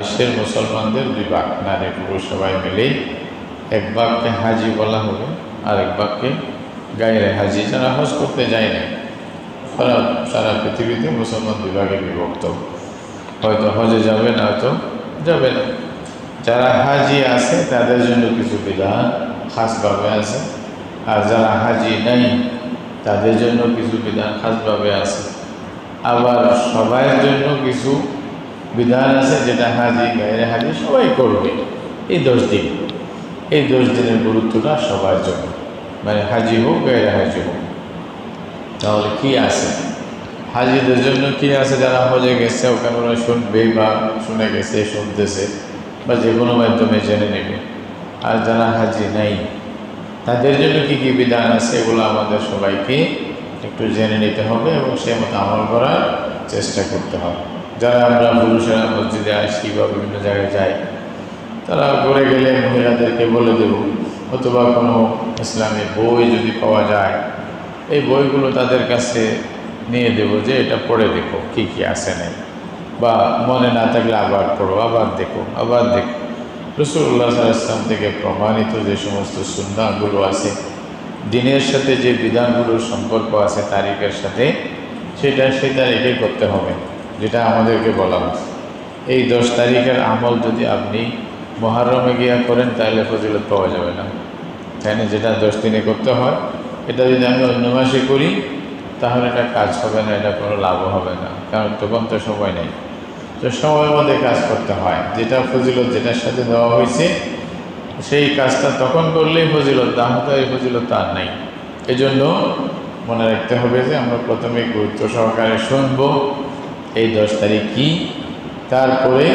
বিশ্বের মুসলমানদের দুই ভাগ, নারী পুরুষ সবাই মিলেই এক ভাগকে হাজি বলা হবে, আর এক ভাগকে গায়রে হাজি, যারা হজ করতে যায় না। সারা পৃথিবীতে মুসলমান দুই ভাগে বিভক্ত, হয়তো হজে যাবে না, হয়তো যাবে না। যারা হাজি আছে তাদের জন্য কিছু বিধান খাসভাবে আছে, আর যারা হাজি নাই তাদের জন্য কিছু বিধান খাসভাবে আছে। আবার সবার জন্য কিছু বিধান আছে যেটা হাজি গায়রে হাজি সবাই করবে। এই 10 দিন, এই 10 দিনের গুরুত্বটা সবার জন্য, মানে হাজি হোক গায়রে হাজি হোক। তাহলে কি আছে হাজিদের জন্য? কি আছে? যারা হজে গেছে ওখানে ওরা শুনবে বা শুনে গেছে, শুনতেছে বা যে কোনো মাধ্যমে জেনে নেবে। আর যারা হাজি নাই তাদের জন্য কি কি বিধান আছে এগুলো আমাদের সবাইকে একটু জেনে নিতে হবে এবং সে মতো আমল করার চেষ্টা করতে হবে। যারা আমরা পুরুষেরা মসজিদে আসি বা বিভিন্ন জায়গায় যাই, তারা ঘুরে গেলে মহিলাদেরকে বলে দেব, অথবা কোনো ইসলামী বই যদি পাওয়া যায় এই বইগুলো তাদের কাছে নিয়ে দেব যে এটা পড়ে দেখো কি কি আছে নেই, বা মনে না থাকলে আবার পড়ো, আবার দেখো, আবার দেখো। রাসূলুল্লাহ সাল্লাল্লাহু আলাইহি ওয়াসাল্লাম থেকে প্রমাণিত যে সমস্ত সুন্নাহগুলো আছে, দিনের সাথে যে বিধানগুলোর সম্পর্ক আছে তারিখের সাথে, সেটা সেই তারিখেই করতে হবে যেটা আমাদেরকে বলা হচ্ছে। এই 10 তারিখের আমল যদি আপনি মুহররমে গিয়া করেন তাহলে ফজিলত পাওয়া যাবে না, তাই না? যেটা 10 দিনে করতে হয় এটা যদি আমি অন্য মাসে করি তাহলে এটা কাজ হবে না, এটা কোনো লাভও হবে না, কারণ তখন তো সময় নেই। তো সময়ের মধ্যে কাজ করতে হয়, যেটা ফজিলত যেটার সাথে দেওয়া হয়েছে সেই কাজটা তখন করলেই ফজিলত, না হতো এই ফজিলত আর নাই। এই জন্য মনে রাখতে হবে যে আমরা প্রথমে গুরুত্ব সহকারে শুনব এই 10 তারিখ কী, তারপরে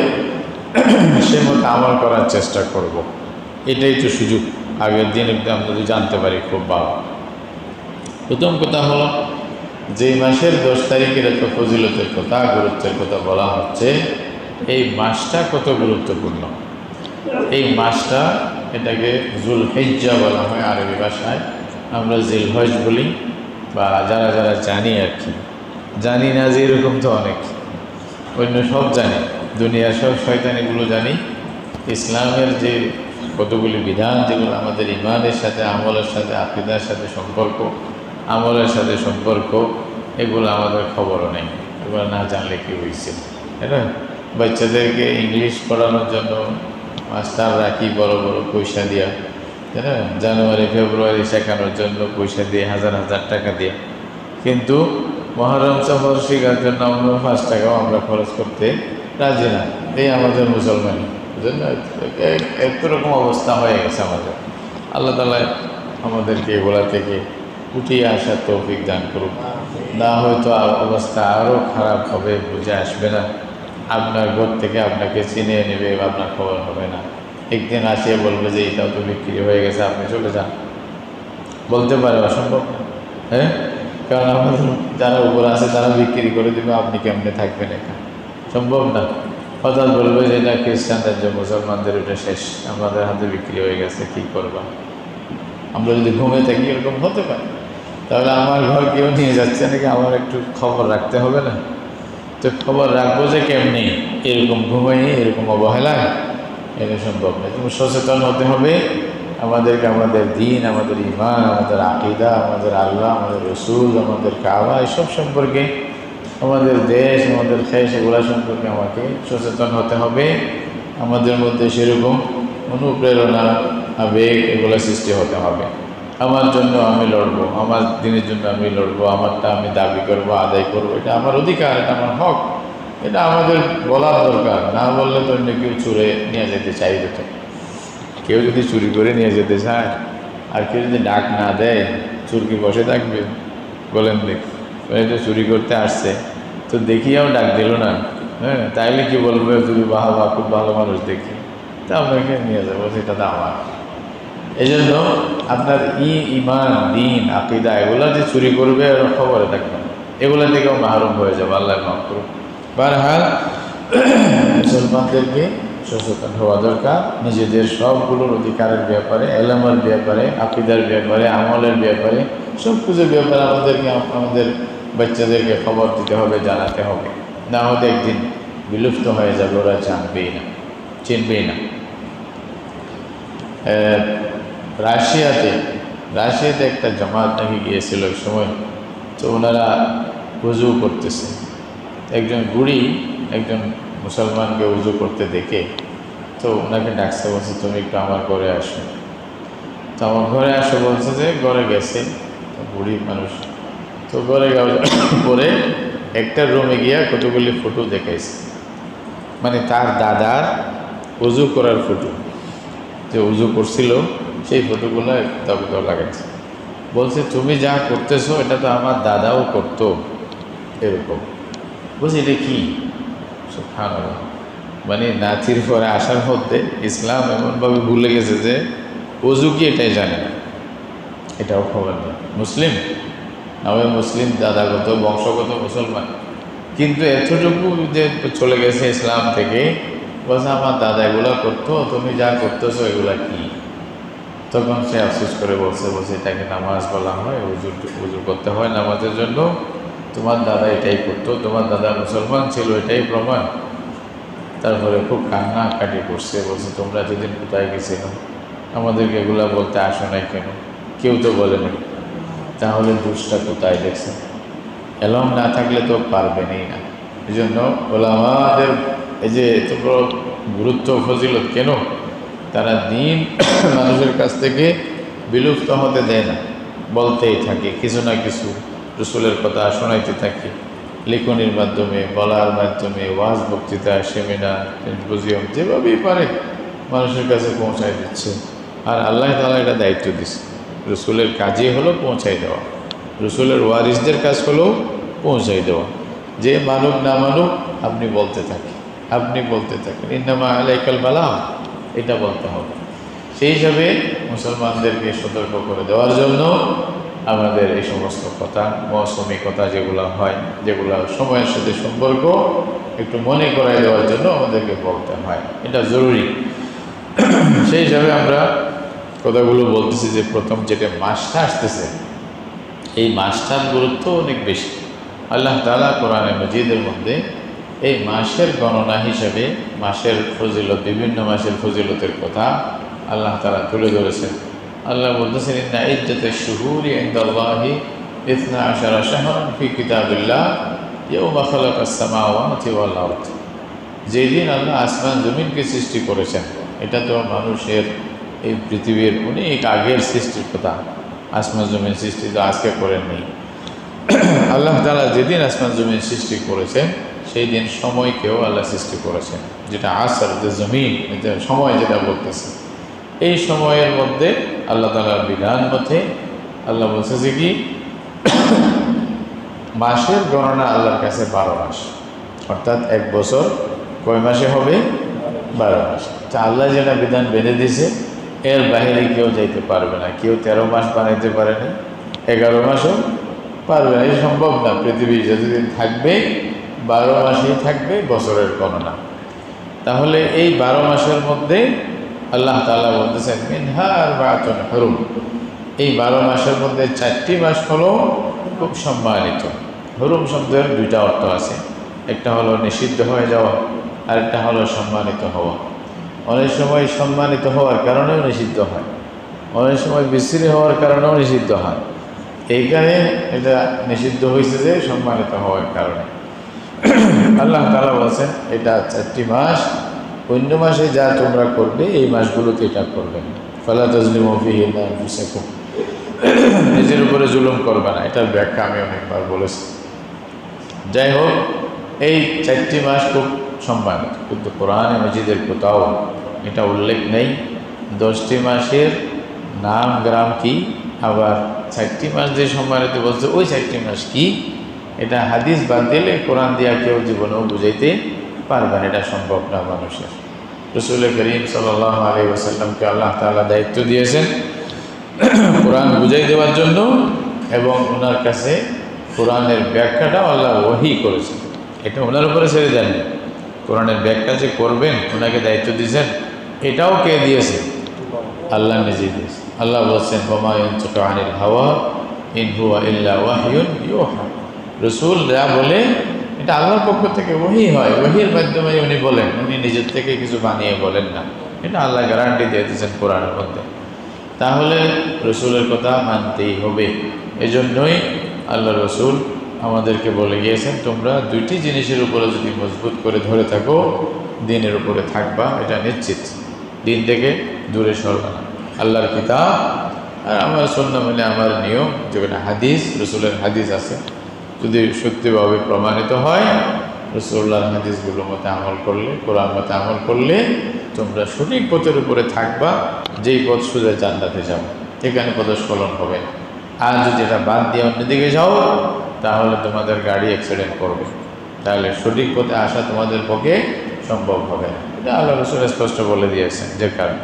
সে মতো আমল করার চেষ্টা করব। এটাই তো সুযোগ, আগের দিন একদম যদি জানতে পারি খুব ভালো। প্রথম কথা হলো যেই মাসের 10 তারিখের এত ফজিলতের কথা, গুরুত্বের কথা বলা হচ্ছে, এই মাসটা কত গুরুত্বপূর্ণ। এই মাসটা, এটাকে যুলহিজ্জা বলা হয় আরবি ভাষায়, আমরা জিলহজ বলি, বা যারা যারা জানি আর কি। জানি না যে এরকম তো অনেক, অন্য সব জানি, দুনিয়ার সব শয়তানিগুলো জানি। ইসলামের যে কতগুলি বিধান যেগুলো আমাদের ইমানের সাথে, আমলের সাথে, আকীদার সাথে সম্পর্ক, আমলের সাথে সম্পর্ক, এগুলো আমাদের খবরও নেই। এগুলো না জানলে কি হয়েছে, তাই না? বাচ্চাদেরকে ইংলিশ পড়ানোর জন্য মাস্টাররা কি বড় বড় পয়সা দিয়া, তাই না? জানুয়ারি ফেব্রুয়ারি শেখানোর জন্য পয়সা দিয়ে হাজার হাজার টাকা দিয়ে, কিন্তু মুহররম সফর শেখার জন্য আমরা 5 টাকাও আমরা খরচ করতে রাজি না। এই আমাদের মুসলমান, বুঝলেন? একরকম অবস্থা হয়ে গেছে আমাদের। আল্লাহ তাআলা আমাদেরকে এগুলা থেকে উঠিয়ে আসার তৌফিক দান করুক, না হয়তো অবস্থা আরও খারাপ হবে, বুঝে আসবে না। আপনার ঘর থেকে আপনাকে চিনিয়ে নেবে, আপনার খবর হবে না। একদিন আসিয়ে বলবে যে এটাও তো বিক্রি হয়ে গেছে, আপনি চলে যান, বলতে পারে? অসম্ভব, হ্যাঁ? কারণ আমাদের যারা উপর আছে তারা বিক্রি করে দেবে, আপনি কেমনে থাকবেন এখানে? সম্ভব না। হঠাৎ বলবে যে এটা খ্রিস্টানদের যে, মুসলমানদের ওটা শেষ, আমাদের হাতে বিক্রি হয়ে গেছে, কী করবা? আমরা যদি ঘুমিয়ে থাকি এরকম হতে পারে। তাহলে আমার ঘর কেউ নিয়ে যাচ্ছে নাকি, আমার একটু খবর রাখতে হবে না? তো খবর রাখবো যে কেমনি, এরকম ঘুমিয়ে এরকম অবহেলায়? এটা সম্ভব নয়। তুমি সচেতন হতে হবে আমাদেরকে, আমাদের দিন, আমাদের ঈমান, আমাদের আকীদা, আমাদের আল্লাহ, আমাদের রসুল, আমাদের কাবা, এসব সম্পর্কে, আমাদের দেশ, আমাদের খেয়ে, সেগুলো সম্পর্কে আমাকে সচেতন হতে হবে। আমাদের মধ্যে সেরকম অনুপ্রেরণা, আবেগ, এগুলো সৃষ্টি হতে হবে। আমার জন্য আমি লড়বো, আমার দিনের জন্য আমি লড়বো, আমারটা আমি দাবি করবো, আদায় করবো, এটা আমার অধিকার, এটা আমার হক। এটা আমাদের বলার দরকার, না বললে তো অন্য কেউ চুরে নিয়ে যেতে চাইবে। তো কেউ যদি চুরি করে নিয়ে যেতে চায় আর কেউ যদি ডাক না দেয়, চুর কি বসে থাকবে? বলেন দেখ, তো চুরি করতে আসছে, তো দেখিয়াও ডাক দিল না, হ্যাঁ, তাইলে কি বলবে? যদি বাবা খুব ভালো মানুষ দেখি, তা আপনাকে নিয়ে যাবো, সেটা তো আমার। এই জন্য আপনার ঈমান, দিন, আকীদা, এগুলো যে চুরি করবে এর খবরে থাকবে, এগুলো থেকেও মাহরুম হয়ে যাবে, আল্লাহ মাফ করুন। বারহাল মুসলমানদেরকে সচেতন হওয়া দরকার নিজেদের সবগুলোর অধিকারের ব্যাপারে, এলেমের ব্যাপারে, আকীদার ব্যাপারে, আমলের ব্যাপারে, সব কিছুর ব্যাপারে আমাদেরকে আমাদের বাচ্চাদেরকে খবর দিতে হবে, জানাতে হবে। না হলে একদিন বিলুপ্ত হয়ে যাবে, ওরা জানবেই না। চিনবেই না। রাশিয়াতে একটা জামাত নাকি গিয়েছিল ওই সময়। তো ওনারা উজু করতেছে, একজন বুড়ি একজন মুসলমানকে উজু করতে দেখে তো ওনাকে ডাকছে, বলছে তুমি একটু আমার ঘরে আসো। তো আমার ঘরে আসো বলছে, যে ঘরে গেছে, বুড়ি মানুষ। তো ঘরে পরে একটা রুমে গিয়া কতগুলি ফটো দেখাইছে, মানে তার দাদার উজু করার ফটো, যে উজু করছিল সেই ফটোগুলো কোথাও লাগাইছে। বলছে তুমি যা করতেছো এটা তো আমার দাদাও করতো এরকম। বলছি এটা কি? সুবহানাল্লাহ। মানে নাতির পরে আসার মধ্যে ইসলাম এমনভাবে ভুলে গেছে যে উজু কি এটাই জানে না, এটাও খবর নেই। মুসলিম আমি মুসলিম, দাদাগত বংশগত মুসলমান, কিন্তু এতটুকু যে চলে গেছে ইসলাম থেকে। বলছে আমার দাদা এগুলো করতো, তুমি যা করতেছো এগুলা কি? তখন সে আফসোস করে বলছে এটাকে নামাজ বলা হয়, উজু করতে হয় নামাজের জন্য। তোমার দাদা এটাই করতো, তোমার দাদা মুসলমান ছিল, এটাই প্রমাণ। তারপরে খুব কান্নাকাটি করছে, বলছে তোমরা এতদিন কোথায় গেছিল, আমাদেরকে এগুলা বলতে আসো নাই কেন? কেউ তো বলেনি। তাহলে দোষটা কোথায় দেখছে? এলম না থাকলে তো পারবেনই না। এই জন্য ওলামাদের এই যে এত বড় গুরুত্ব ফজিলত কেন? তারা দিন মানুষের কাছ থেকে বিলুপ্ত হতে দেয় না, বলতেই থাকে কিছু না কিছু, রসুলের কথা শোনাইতে থাকে, লেখনির মাধ্যমে, বলার মাধ্যমে, ওয়াজ, বক্তৃতা, সেমিনার, সিম্পোজিয়াম, যেভাবেই পারে মানুষের কাছে পৌঁছায় দিচ্ছে। আর আল্লাহ তাআলা এটা দায়িত্ব দিচ্ছে, রসুলের কাজই হলো পৌঁছাই দেওয়া, রসুলের ওয়ারিসদের কাজ হলো পৌঁছাই দেওয়া। যে মানুক না মানুক আপনি বলতে থাকেন, ইন্নামা আলাইকাল বালাগ, এটা বলতে হবে। সেই হিসাবে মুসলমানদেরকে সতর্ক করে দেওয়ার জন্য আমাদের এই সমস্ত কথা, মৌসুমি কথা যেগুলো হয়, যেগুলো সময়ের সাথে সম্পর্ক, একটু মনে করাই দেওয়ার জন্য আমাদেরকে বলতে হয়, এটা জরুরি। সেই হিসাবে আমরা কথাগুলো বলতেছি যে প্রথম যেটা মাসটা আসতেছে, এই মাসটার গুরুত্ব অনেক বেশি। আল্লাহ তাআলা কোরআনে মজিদের মধ্যে এই মাসের গণনা হিসাবে মাসের ফজিলত, বিভিন্ন মাসের ফজিলতের কথা আল্লাহ তাআলা তুলে ধরেছেন। আল্লাহ বলতেছেন ইন্না ইদ্দাতাশ শুহুরি ইনদাল্লাহি 12 শাহরান ফি কিতাবিল্লাহ ইয়াওমা খালাকাস সামাওয়াতি ওয়াল আরদ। যেদিন আল্লাহ আসমান জমিনকে সৃষ্টি করেছেন, এটা তো মানুষের এই পৃথিবীর অনেক আগের সৃষ্টির কথা। আসমান জমিন সৃষ্টি তো আজকে করেননি। আল্লাহ তাআলা যেদিন আসমান জমিন সৃষ্টি করেছেন সেই দিন সময়কেও আল্লাহ সৃষ্টি করেছেন, যেটা আসর, যে জমিন, সময় যেটা বলতেছে, এই সময়ের মধ্যে আল্লাহ তাআলার বিধান মতে আল্লাহ বলছে যে কি মাসের গণনা আল্লাহর কাছে 12 মাস, অর্থাৎ এক বছর কয় মাসে হবে? 12 মাস। তা আল্লাহ যেটা বিধান বেঁধে দিয়েছে এর বাইরে কেউ যাইতে পারবে না। কেউ 13 মাস বানাইতে পারে না, 11 মাসও পারবে না, এই সম্ভব না। পৃথিবী যতদিন থাকবে 12 মাসেই থাকবে বছরের গণনা। তাহলে এই 12 মাসের মধ্যে আল্লাহ তাআলা বলতেছেন মিনহা আরবাআতুন হুরুম, এই 12 মাসের মধ্যে 4টি মাস হলো খুব সম্মানিত। হুরুম শব্দের 2টা অর্থ আছে, একটা হলো নিষিদ্ধ হয়ে যাওয়া, আর একটা হলো সম্মানিত হওয়া। অনেক সময় সম্মানিত হওয়ার কারণেও নিষিদ্ধ হয়, অনেক সময় বিশ্রী হওয়ার কারণেও নিষিদ্ধ হয়। এইখানে এটা নিষিদ্ধ হয়েছে যে সম্মানিত হওয়ার কারণে। আল্লাহ তাআলা বলছেন এটা 4টি মাস, অন্য মাসে যা তোমরা করবে এই মাসগুলোতে এটা করবে না। ফালা তাজলিমু ফীহিন্না আনফুসাকুম, নিজের উপরে জুলুম করবে না। এটার ব্যাখ্যা আমি অনেকবার বলেছি। যাই হোক, এই 4টি মাস খুব সম্মানিত, কিন্তু কোরআনে মজিদের কোথাও এটা উল্লেখ নেই 10টি মাসের নাম গ্রাম কি, আবার 4টি মাস যে সম্মানিত বলছে ওই 4টি মাস কি, এটা হাদিস বাদ দিলে কোরআন দিয়া কেউ জীবনেও বুঝাইতে পারবে না, এটা সম্ভব না মানুষের। রাসূল করিম সাল্লাল্লাহু আলাইহি ওয়াসাল্লামকে আল্লাহ তাআলা দায়িত্ব দিয়েছেন কোরআন বুঝাই দেওয়ার জন্য, এবং ওনার কাছে কোরআনের ব্যাখ্যাটাও আল্লাহ ওহী করেছেন, এটা ওনার উপরে ছেড়ে দেননি। কোরআনের ব্যাখ্যা যে করবেন ওনাকে দায়িত্ব দিয়েছেন, এটাও কে দিয়েছে? আল্লাহ নিজেই দিয়েছে। আল্লাহ বলছেন ওমা ইয়ানতিকু আনিল হাওয়া ইন হুয়া ইল্লা ওয়াহয়ুন ইউহা, রসুল যা বলে এটা আল্লাহর পক্ষ থেকে ওহী হয়, ওহীর মাধ্যমে উনি বলেন, উনি নিজের থেকে কিছু বানিয়ে বলেন না। এটা আল্লাহ গ্যারান্টি দিয়ে দিয়েছেন কোরআনের মধ্যে। তাহলে রসুলের কথা মানতেই হবে। এজন্যই আল্লাহ রসুল আমাদেরকে বলে গিয়েছেন, তোমরা দুইটি জিনিসের উপরে যদি মজবুত করে ধরে থাকো, দিনের উপরে থাকবা, এটা নিশ্চিত। দিন থেকে দূরে সরবে না। আল্লাহর কিতাব আর আমার সুন্নাহ মানে আমার নিয়ম, যেখানে হাদিস, রসুলের হাদিস আছে, যদি সত্যিভাবে প্রমাণিত হয়, রসুল্লাহর হাদিসগুলোর মতে আমল করলে, কোরআন মতে আমল করলে তোমরা সঠিক পথের উপরে থাকবা, যেই পথ সোজা জান্নাতে যাও, এখানে পদস্খলন হবে। আর যদি এটা বাদ দিয়ে অন্যদিকে যাও, তাহলে তোমাদের গাড়ি অ্যাক্সিডেন্ট করবে, তাহলে সঠিক পথে আসা তোমাদের পক্ষে সম্ভব হবে না। এটা আল্লাহ রসুল স্পষ্ট বলে দিয়েছেন যে কারণ।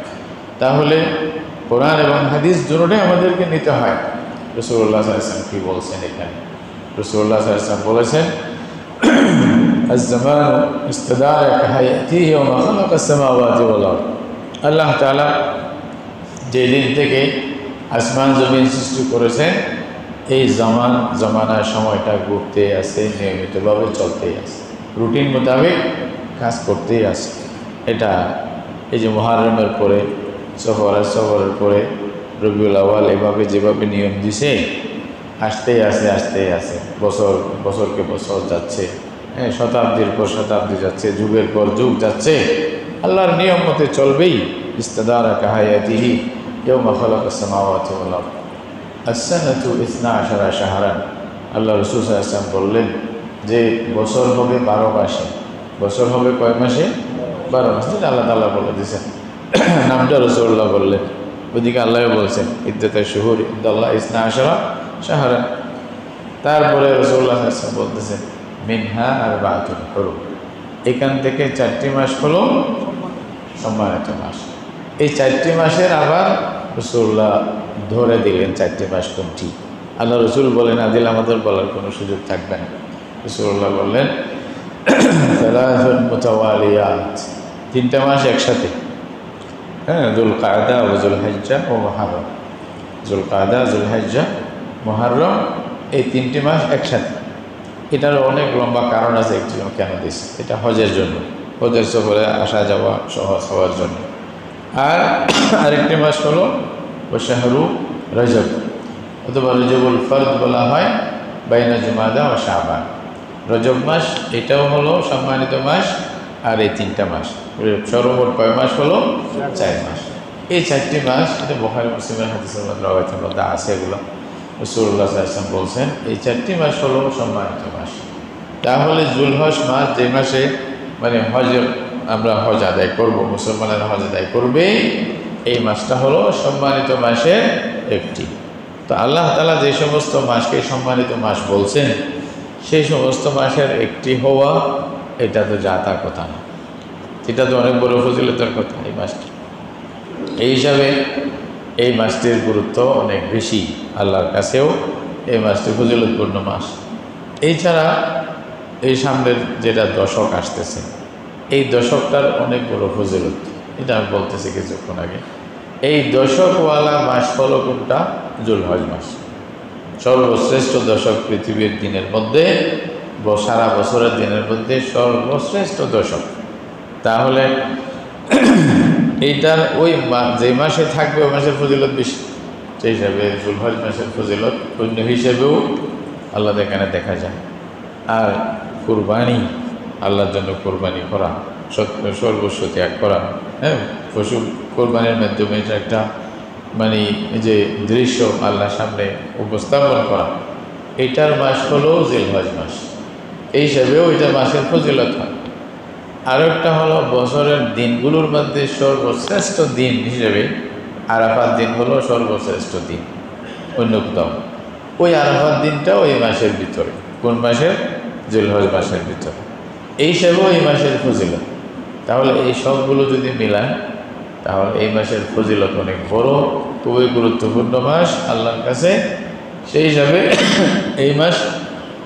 তাহলে কোরআন এবং হাদিস দুটোটাই আমাদেরকে নিতে হয়। রাসূলুল্লাহ সাল্লাল্লাহু আলাইহি ওয়াসাল্লাম কি বলছেন এখানে? রাসূলুল্লাহ সাল্লাল্লাহু আলাইহি ওয়াসাল্লাম বলেছেন, আজ-জামানু ইস্তাদারা কাহায়াতিহি ওয়া মা খালাকাস সামাওয়াতি ওয়াল আরদ। আল্লাহ তাআলা যেদিন থেকে আসমান জমিন সৃষ্টি করেছেন, এই জমানার সময়টা ঘুরতে আছে, নিয়মিতভাবে চলতেই আছে, রুটিন মোতাবেক কাজ করতেই আছে। এটা এই যে মুহররমের পরে সফরের পরে রবিউল আউয়াল, এভাবে যেভাবে নিয়ম দিছে, আসতেই আছে, বছরকে বছর যাচ্ছে, হ্যাঁ, শতাব্দীর পর শতাব্দী যাচ্ছে, যুগের পর যুগ যাচ্ছে, আল্লাহর নিয়ম মতে চলবেই। ইস্তাদারা কাহায়াতিহি ইয়াওমা খালাকাস সামাওয়াতি ওয়াল আরদ আস-সানাতু 12 শাহরান। আল্লাহ রাসূল সাল্লাল্লাহু আলাইহি ওয়াসাল্লাম বললেন যে বছর হবে 12 মাসে। বছর হবে কয় মাসে? 12 মাসে। আল্লাহ তাআলা বলে দিয়েছেন, নামটা রাসূলুল্লাহ বললেন, ওইদিকে আল্লাহ বলছেন ইদ্দাতুশ শুহুর ইনদাল্লাহ 12 শাহরান। তারপরে রাসূলুল্লাহ সাল্লাল্লাহু আলাইহি ওয়াসাল্লাম বলতেছেন মিনহা আরবাতুন হুরুম, এখান থেকে 4টি মাস হলো সম্মানিত মাস। এই 4টি মাসের আবার রাসূলুল্লাহ ধরে দিলেন 4টি মাস কোনটি। আল্লাহ রসুল বলে না দিলে আমাদের বলার কোনো সুযোগ থাকবে না। রাসূলুল্লাহ বললেন সালাসুন মুতাওয়ালিয়াত, 3টা মাস একসাথে, হ্যাঁ, যুলকাদা ও যুলহিজ্জা ও মুহররম। যুলকাদা, যুলহিজ্জা, মুহররম, এই 3টি মাস একসাথে। এটার অনেক লম্বা কারণ আছে, একটি কেন দিচ্ছে, এটা হজের জন্য, হজের সফরে আসা যাওয়া সহজ হওয়ার জন্য। আর আরেকটি মাস হলো শাহরু রজব, অথবা রজবুল ফরদ বলা হয়, বাইনা জুমাদা ও শাবান। রজব মাস এটাও হলো সম্মানিত মাস। আর এই 3টা মাস, সর্বমোট কয় মাস হলো? 4 মাস। এই 4টি মাস, এটা বুখারী মুসলিমের হাদিসের মধ্যে আছে, এগুলো রাসূলুল্লাহ সাল্লাল্লাহু আলাইহি ওয়াসাল্লাম বলছেন এই 4টি মাস হলো সম্মানিত মাস। তাহলে জুলহজ মাস, যে মাসে মানে আমরা হজ আদায় করব, মুসলমানেরা হজ আদায় করবে, এই মাসটা হলো সম্মানিত মাসের একটি। তো আল্লাহ তাআলা যে সমস্ত মাসকে সম্মানিত মাস বলছেন, সেই সমস্ত মাসের একটি হওয়া, এটা তো জাতা কথা না, এটা তো অনেক বড় ফজিলতের কথা এই মাসটি। এই হিসাবে এই মাসটির গুরুত্ব অনেক বেশি আল্লাহর কাছেও। এই মাসটি ফজিলতপূর্ণ মাস। এছাড়া এই সামনের যেটা দশক আসতেছে, এই দশকটার অনেক বড় ফজিলত, এটা আমি বলতেছি কিছুক্ষণ আগে। এই দশকওয়ালা মাস হলো কোনটা? জুলহজ মাস। সর্বশ্রেষ্ঠ দশক পৃথিবীর দিনের মধ্যে, সারা বছরের দিনের মধ্যে সর্বশ্রেষ্ঠ দশক। তাহলে এইটার ওই যে মাসে থাকবে ওই মাসের ফজিলত বেশি। সেই হিসাবে জুলহজ মাসের ফজিলত অন্য হিসেবেও আল্লাহ এখানে দেখা যায়। আর কুরবানি, আল্লাহর জন্য কোরবানি করা, সর্বস্ব ত্যাগ করা, হ্যাঁ, পশু কোরবানির মাধ্যমে এটা একটা মানে যে দৃশ্য আল্লাহর সামনে উপস্থাপন করা, এইটার মাস হলো জিলহজ মাস। এই হিসাবেও এটা মাসের ফজিলত হয়। আরও একটা হলো বছরের দিনগুলোর মধ্যে সর্বশ্রেষ্ঠ দিন হিসেবে আরাফাত দিন হলো সর্বশ্রেষ্ঠ দিন অন্যতম। ওই আরাফাত দিনটা ওই মাসের ভিতরে, কোন মাসের? জিলহজ মাসের ভিতরে। এই হিসাবেও এই মাসের ফজিলত। তাহলে এই সবগুলো যদি মিলায়, তাহলে এই মাসের ফজিলত অনেক বড়, খুবই গুরুত্বপূর্ণ মাস আল্লাহর কাছে। সেই হিসাবে এই মাস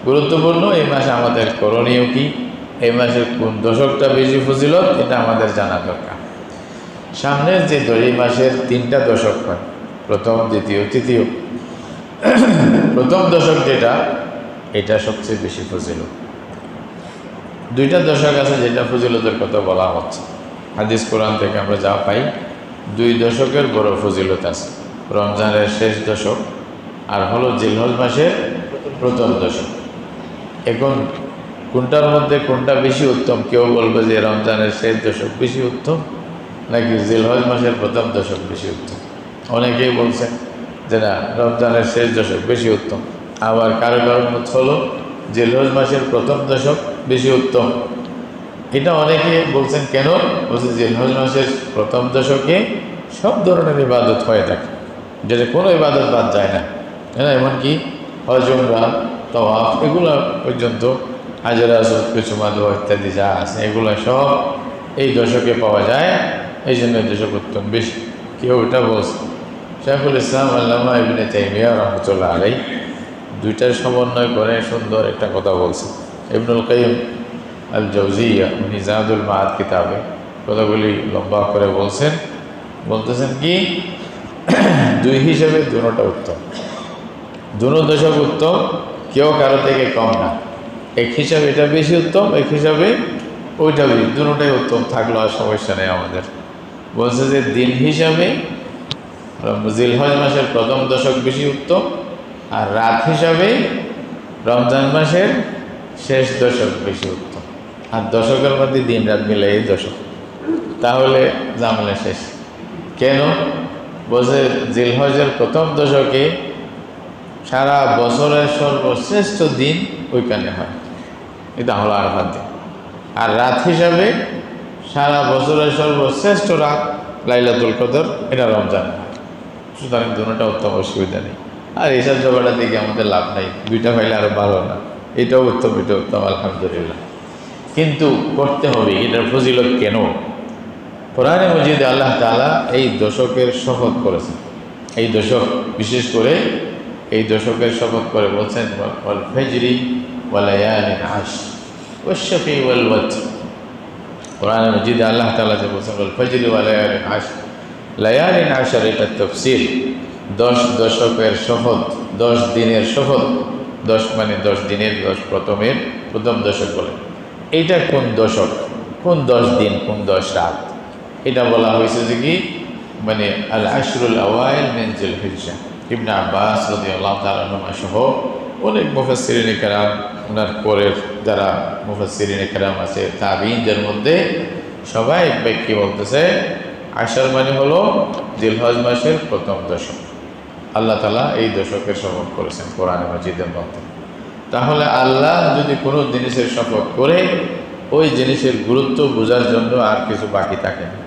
গুরুত্বপূর্ণ। এই মাস আমাদের করণীয় কি, এই মাসের কোন দশকটা বেশি ফজিলত, এটা আমাদের জানা দরকার। সামনের যে এই মাসের 3টা দশক হয়, প্রথম, দ্বিতীয়, তৃতীয়। প্রথম দশক যেটা, এটা সবচেয়ে বেশি ফজিলত। দুইটা দশক আছে যেটা ফজিলতের কথা বলা হচ্ছে। হাদিস কোরআন থেকে আমরা যা পাই, 2 দশকের বড় ফজিলত আছে। রমজানের শেষ দশক আর হলো জিলহজ মাসের প্রথম দশক। এখন কোনটার মধ্যে কোনটা বেশি উত্তম? কেউ বলবে যে রমজানের শেষ দশক বেশি উত্তম, নাকি জিলহজ মাসের প্রথম দশক বেশি উত্তম। অনেকেই বলছেন যে না, রমজানের শেষ দশক বেশি উত্তম। আবার কারো কারো মত হলো জিলহজ মাসের প্রথম দশক বেশি উত্তম। এটা অনেকে বলছেন কেন? বলছে জিলহজ মাসের প্রথম দশকে সব ধরনের ইবাদত হয়ে থাকে, যেটা কোনো ইবাদত বাদ যায় না, হ্যাঁ, এমনকি হজ উমরা তাওয়াফ এগুলো পর্যন্ত, হাজরা আসওয়াদ কুসুমা দোয়া ইত্যাদি যা আছে এগুলো সব এই দশকে পাওয়া যায়। এই জন্য এই দশক উত্তম বেশি। কেউ এটা বলছে। শাইখুল ইসলাম আল্লামা ইবনে তাইমিয়া রাহমাতুল্লাহ আলাইহি দুইটার সমন্বয় করে সুন্দর একটা কথা বলছে। ইবনুল কাইয়িম আল জাওজিয়া উনি জাদুল মাআদ কিতাবে কথাগুলি লম্বা করে বলতেছেন কি, দুই হিসেবে দুটোটা উত্তম, দুটো দশক উত্তম, কেউ কারো থেকে কম না। এক হিসাবে এটা বেশি উত্তম, এক হিসাবে ওইটা বেশি, দুটোটাই উত্তম থাকলো আর সমস্যা নেই আমাদের। বলছে যে দিন হিসাবে জিলহজ মাসের প্রথম দশক বেশি উত্তম, আর রাত হিসাবে রমজান মাসের শেষ দশক বেশি উত্তম। আর দশকের মধ্যে দিন রাত মিলে এই দশক, তাহলে জামলে শেষ। কেন? বলছে জিলহজের প্রথম দশকে সারা বছরের সর্বশ্রেষ্ঠ দিন ওইখানে হয়, এটা হলো আরাফাত দিন। আর রাত হিসাবে সারা বছরের সর্বশ্রেষ্ঠ রাত লাইলাতুল কদর, এটা রমজান হয়। সুতরাং দুটোটা উত্তম, অসুবিধা নেই। আর এইসব জবাটা দিকে আমাদের লাভ নাই, দুইটা পাইলে আরও ভালো না। এটাও উত্তম, এটা উত্তম, আলহামদুলিল্লাহ। কিন্তু করতে হবে। এটার ফজিলত কেন? কোরআনে মজিদে আল্লাহ তাআলা এই দশকের শপথ করেছেন। এই দশক বিশেষ করে এই দশকের শপথ করে বলছেন ওয়াল ফাজরি ওয়া লায়ালিন আশর ওয়াশ শাফি ওয়াল ওয়াতর। কোরআনে মজিদে আল্লাহ তাআলা যে বলছেন ওয়াল ফাজরি ওয়া লায়ালিন আশর, লায়ালিন আশর এটা তাফসীর। 10 দশকের শপথ, 10 দিনের শপথ। 10 মানে 10 দিনের, 10 প্রথমের প্রথম দশক বলে। এইটা কোন দশক, কোন 10 দিন, কোন 10 রাত? এটা বলা হয়েছে যে কি, মানে আল আশরুল আওয়াইল মিন জিলহিজ্জাহ। ইবনে আব্বাস রাদিয়াল্লাহু তাআলা আনহু সহ অনেক মুফাসসিরিনে কেরাম, ওনার পরের যারা মুফাসসিরিনে কেরাম আছে তাবিঈনদের মধ্যে সবাই ব্যক্তি বলতেছে আশর মানে হলো জিলহজ মাসের প্রথম দশক। আল্লাহ তাআলা এই দশকের শপথ করেছেন কোরআনে মাজিদের মধ্যে। তাহলে আল্লাহ যদি কোনো জিনিসের শপথ করে, ওই জিনিসের গুরুত্ব বোঝার জন্য আর কিছু বাকি থাকে না।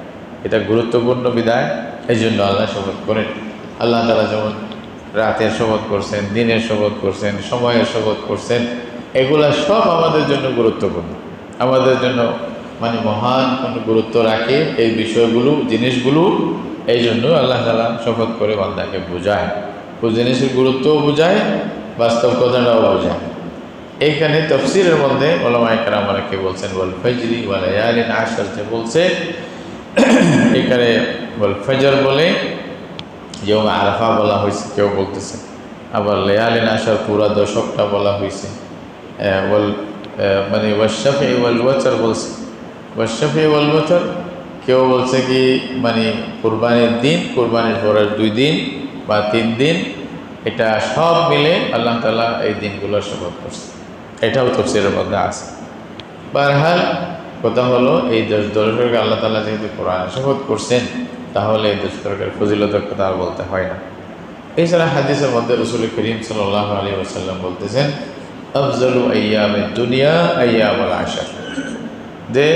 এটা গুরুত্বপূর্ণ বিধায় এই জন্য আল্লাহ শপথ করেন। আল্লাহ তাআলা যেমন রাতের শপথ করছেন, দিনের শপথ করছেন, সময়ের শপথ করছেন, এগুলা সব আমাদের জন্য গুরুত্বপূর্ণ, আমাদের জন্য মানে মহান কোনো গুরুত্ব রাখে এই বিষয়গুলো, জিনিসগুলো। এই জন্য আল্লাহ তাআলা শপথ করে বান্দাকে বোঝায়, ওই জিনিসের গুরুত্বও বোঝায়, বাস্তব কথাটাও বোঝায়। এইখানে তাফসীরের মধ্যে উলামায়ে কেরাম অনেকে বলছেন ওয়াল ফাজরি ওয়া লায়ালিন আশর, যে বলছে এখানে ওয়াল ফজর বলে যেমন আরাফা বলা হয়েছে, কেউ বলতেছে। আবার লায়ালিন আশর পুরা দশকটা বলা হয়েছে। মানে ওয়াশফি ওয়াল ওয়াতর বলছে, ওয়াশফি ওয়াল ওয়াতর। কেউ বলছে কি মানে কুরবানির দিন, কুরবানির পরের 2 দিন বা 3 দিন, এটা সব মিলে আল্লাহ তাআলা এই দিনগুলোর শপথ করছে। এটাও তাফসীরের মধ্যে আছে। বারহাল কথা হলো এই 10 দশকে আল্লাহ তাআলা যেহেতু কোরআনে শপথ করছেন, তাহলে এই 10 দশকের ফজিলতের কথা আর বলতে হয় না। এছাড়া হাদিসের মধ্যে রাসূল করিম সাল্লাল্লাহু আলাইহি ওয়াসাল্লাম বলতেছেন আফজালু আইয়ামিদ দুনিয়া আইয়ামুল আশর, যে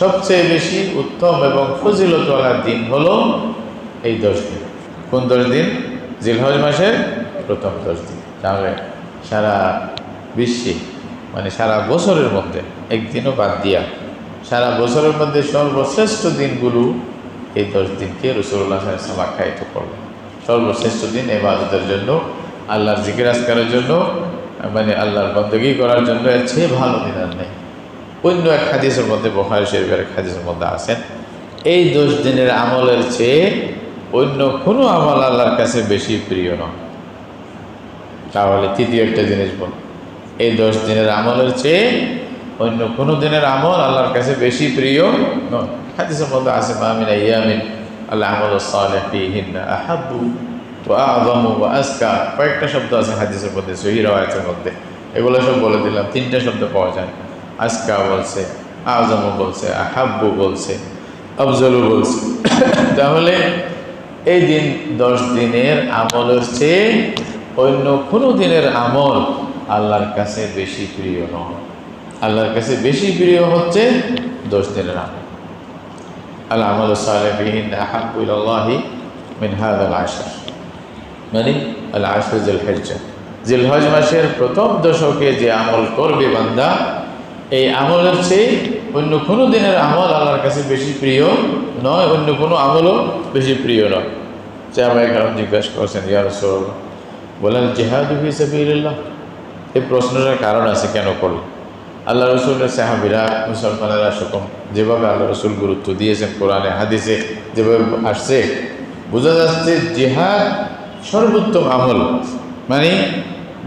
সবচেয়ে বেশি উত্তম এবং ফজিলতওয়ালা দিন হলো এই 10 দিন। কোন 10 দিন? জিলহজ মাসের প্রথম 10 দিন। তাহলে সারা বিশ্বে মানে সারা বছরের মধ্যে একদিনও বাদ দিয়া সারা বছরের মধ্যে সর্বশ্রেষ্ঠ দিনগুলো এই 10 দিনকে রাসূলুল্লাহ সাল্লাল্লাহু আলাইহি ওয়াসাল্লাম আখ্যায়িত করলেন। সর্বশ্রেষ্ঠ দিন ইবাদতের জন্য, আল্লাহর জিকির আজকারের জন্য, মানে আল্লাহর বندگی করার জন্য এর চেয়ে ভালো দিন আর নেই। অন্য এক হাদিসের মধ্যে, বুখারী শরীফের এক হাদিসের মধ্যে আছেন এই 10 দিনের আমলের চেয়ে অন্য কোনো আমল আল্লাহর কাছে বেশি প্রিয় নয়। তাহলে তৃতীয় একটা জিনিস বল, এই 10 দিনের আমলের চেয়ে অন্য কোনো দিনের আমল আল্লাহর কাছে বেশি প্রিয় নয়। হাদিসের মধ্যে আছে মা মিন আইয়ামিন আল আমালু সালিহু ফীহিন্না আহাব্বু ওয়া আযমু ওয়া আযকা। কয়েকটা শব্দ আছে হাদিসের মধ্যে, সহিহ রাওয়ায়াতের মধ্যে, এগুলো সব বলে দিলাম। 3টা শব্দ পাওয়া যায়, আযকা বলছে, আযমু বলছে, আহাব্বু বলছে, আফজলু বলছে। তাহলে এই দিন 10 দিনের আমলের চেয়ে অন্য কোনো দিনের আমল আল্লাহর কাছে বেশি প্রিয় নয়। আল্লাহর কাছে বেশি প্রিয় হচ্ছে 10 দিনের আমল। আল আমালু সালিহু ফীহিন্না আহাব্বু ইলাল্লাহি মিন হাযাল আশর, মানে আল আশর জিলহিজ্জা, জিলহজ মাসের প্রথম দশকে যে আমল করবে বান্দা, এই আমলের চেয়ে অন্য কোনো দিনের আমল আল্লাহর কাছে বেশি প্রিয় নয়, অন্য কোনো আমলও বেশি প্রিয় নয়। সাহাবায়ে কেরাম জিজ্ঞাসা করছেন, ইয়া রাসূলুল্লাহ, বলেন জিহাদু ফি সাবিলিল্লাহ, এই প্রশ্নটার কারণ আছে, কেন করল? আল্লাহ রসুলের সাহাবীরা, মুসলমানেরা সকম যেভাবে আল্লাহ রসুল গুরুত্ব দিয়েছেন কোরআনে হাদিসে যেভাবে আসছে, বোঝা যাচ্ছে জিহাদ সর্বোত্তম আমল। মানে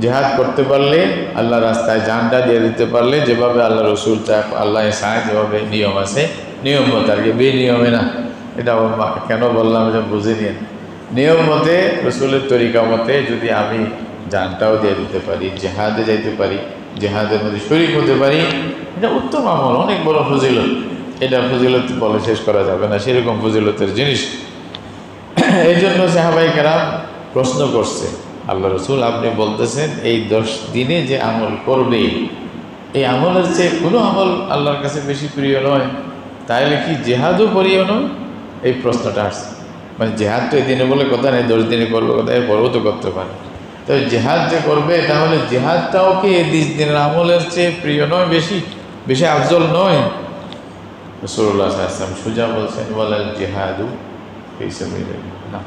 জিহাদ করতে পারলে, আল্লাহ রাস্তায় জানটা দিয়ে দিতে পারলে, যেভাবে আল্লাহ রসুল চায়, আল্লাহ চায়, যেভাবে নিয়ম আছে, নিয়ম মতে আর কি, বেনিয়মে না। এটা কেন বললাম যে বুঝে নিন। নিয়ম মতে, রসুলের তরিকা মতে যদি আমি জানটাও দিয়ে দিতে পারি, জেহাদে যাইতে পারি, জেহাদের মধ্যে শরীক হতে পারি, এটা উত্তম আমল, অনেক বড় ফজিলত। এটা ফজিলত বলে শেষ করা যাবে না, সেরকম ফজিলতের জিনিস। এই জন্য সাহাবায়ে কেরাম প্রশ্ন করছে, আল্লাহ রসুল আপনি বলতেছেন এই 10 দিনে যে আমল করবে, এই আমলের চেয়ে কোনো আমল আল্লাহর কাছে বেশি প্রিয় নয়, তাহলে কি জেহাদও প্রিয় নয়? এই প্রশ্নটা আসছে। মানে জেহাদ তো এই দিনে বলে কথা নেই, 10 দিনে করবে কথা, এরপরেও তো করতে পারে। তো জেহাদ যে করবে, তাহলে জেহাদটাও কি এই 20 দিনের আমলের চেয়ে প্রিয় নয়, বেশি বেশি আফজল নয়? রাসূলুল্লাহ সাল্লাল্লাহু আলাইহি ওয়াসাল্লাম সোজা বলছেন, ওয়ালাল জিহাদু ফী সাবিলিল্লাহ, না,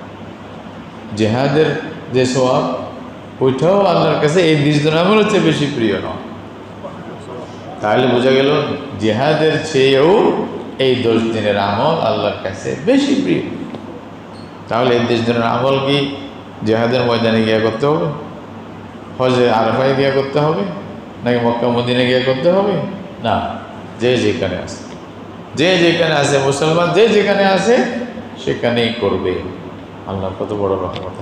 জেহাদের যে সওয়াব, ওইটাও আল্লাহর কাছে এই 20 দিনের আমলের চেয়ে বেশি প্রিয় নয়। তাহলে বোঝা গেল জেহাদের চেয়েও এই 10 দিনের আমল আল্লাহর কাছে বেশি প্রিয়। তাহলে এই 10 দিনের আমল কি জেহাদের ময়দানে গিয়ে করতে হবে, হজে আরাফায় গিয়ে করতে হবে, নাকি মক্কা মদিনায় গিয়ে করতে হবে? না, যে যেখানে আছে, যে যেখানে আছে, মুসলমান যে যেখানে আছে সেখানেই করবে। আল্লাহ কত বড় রহমত।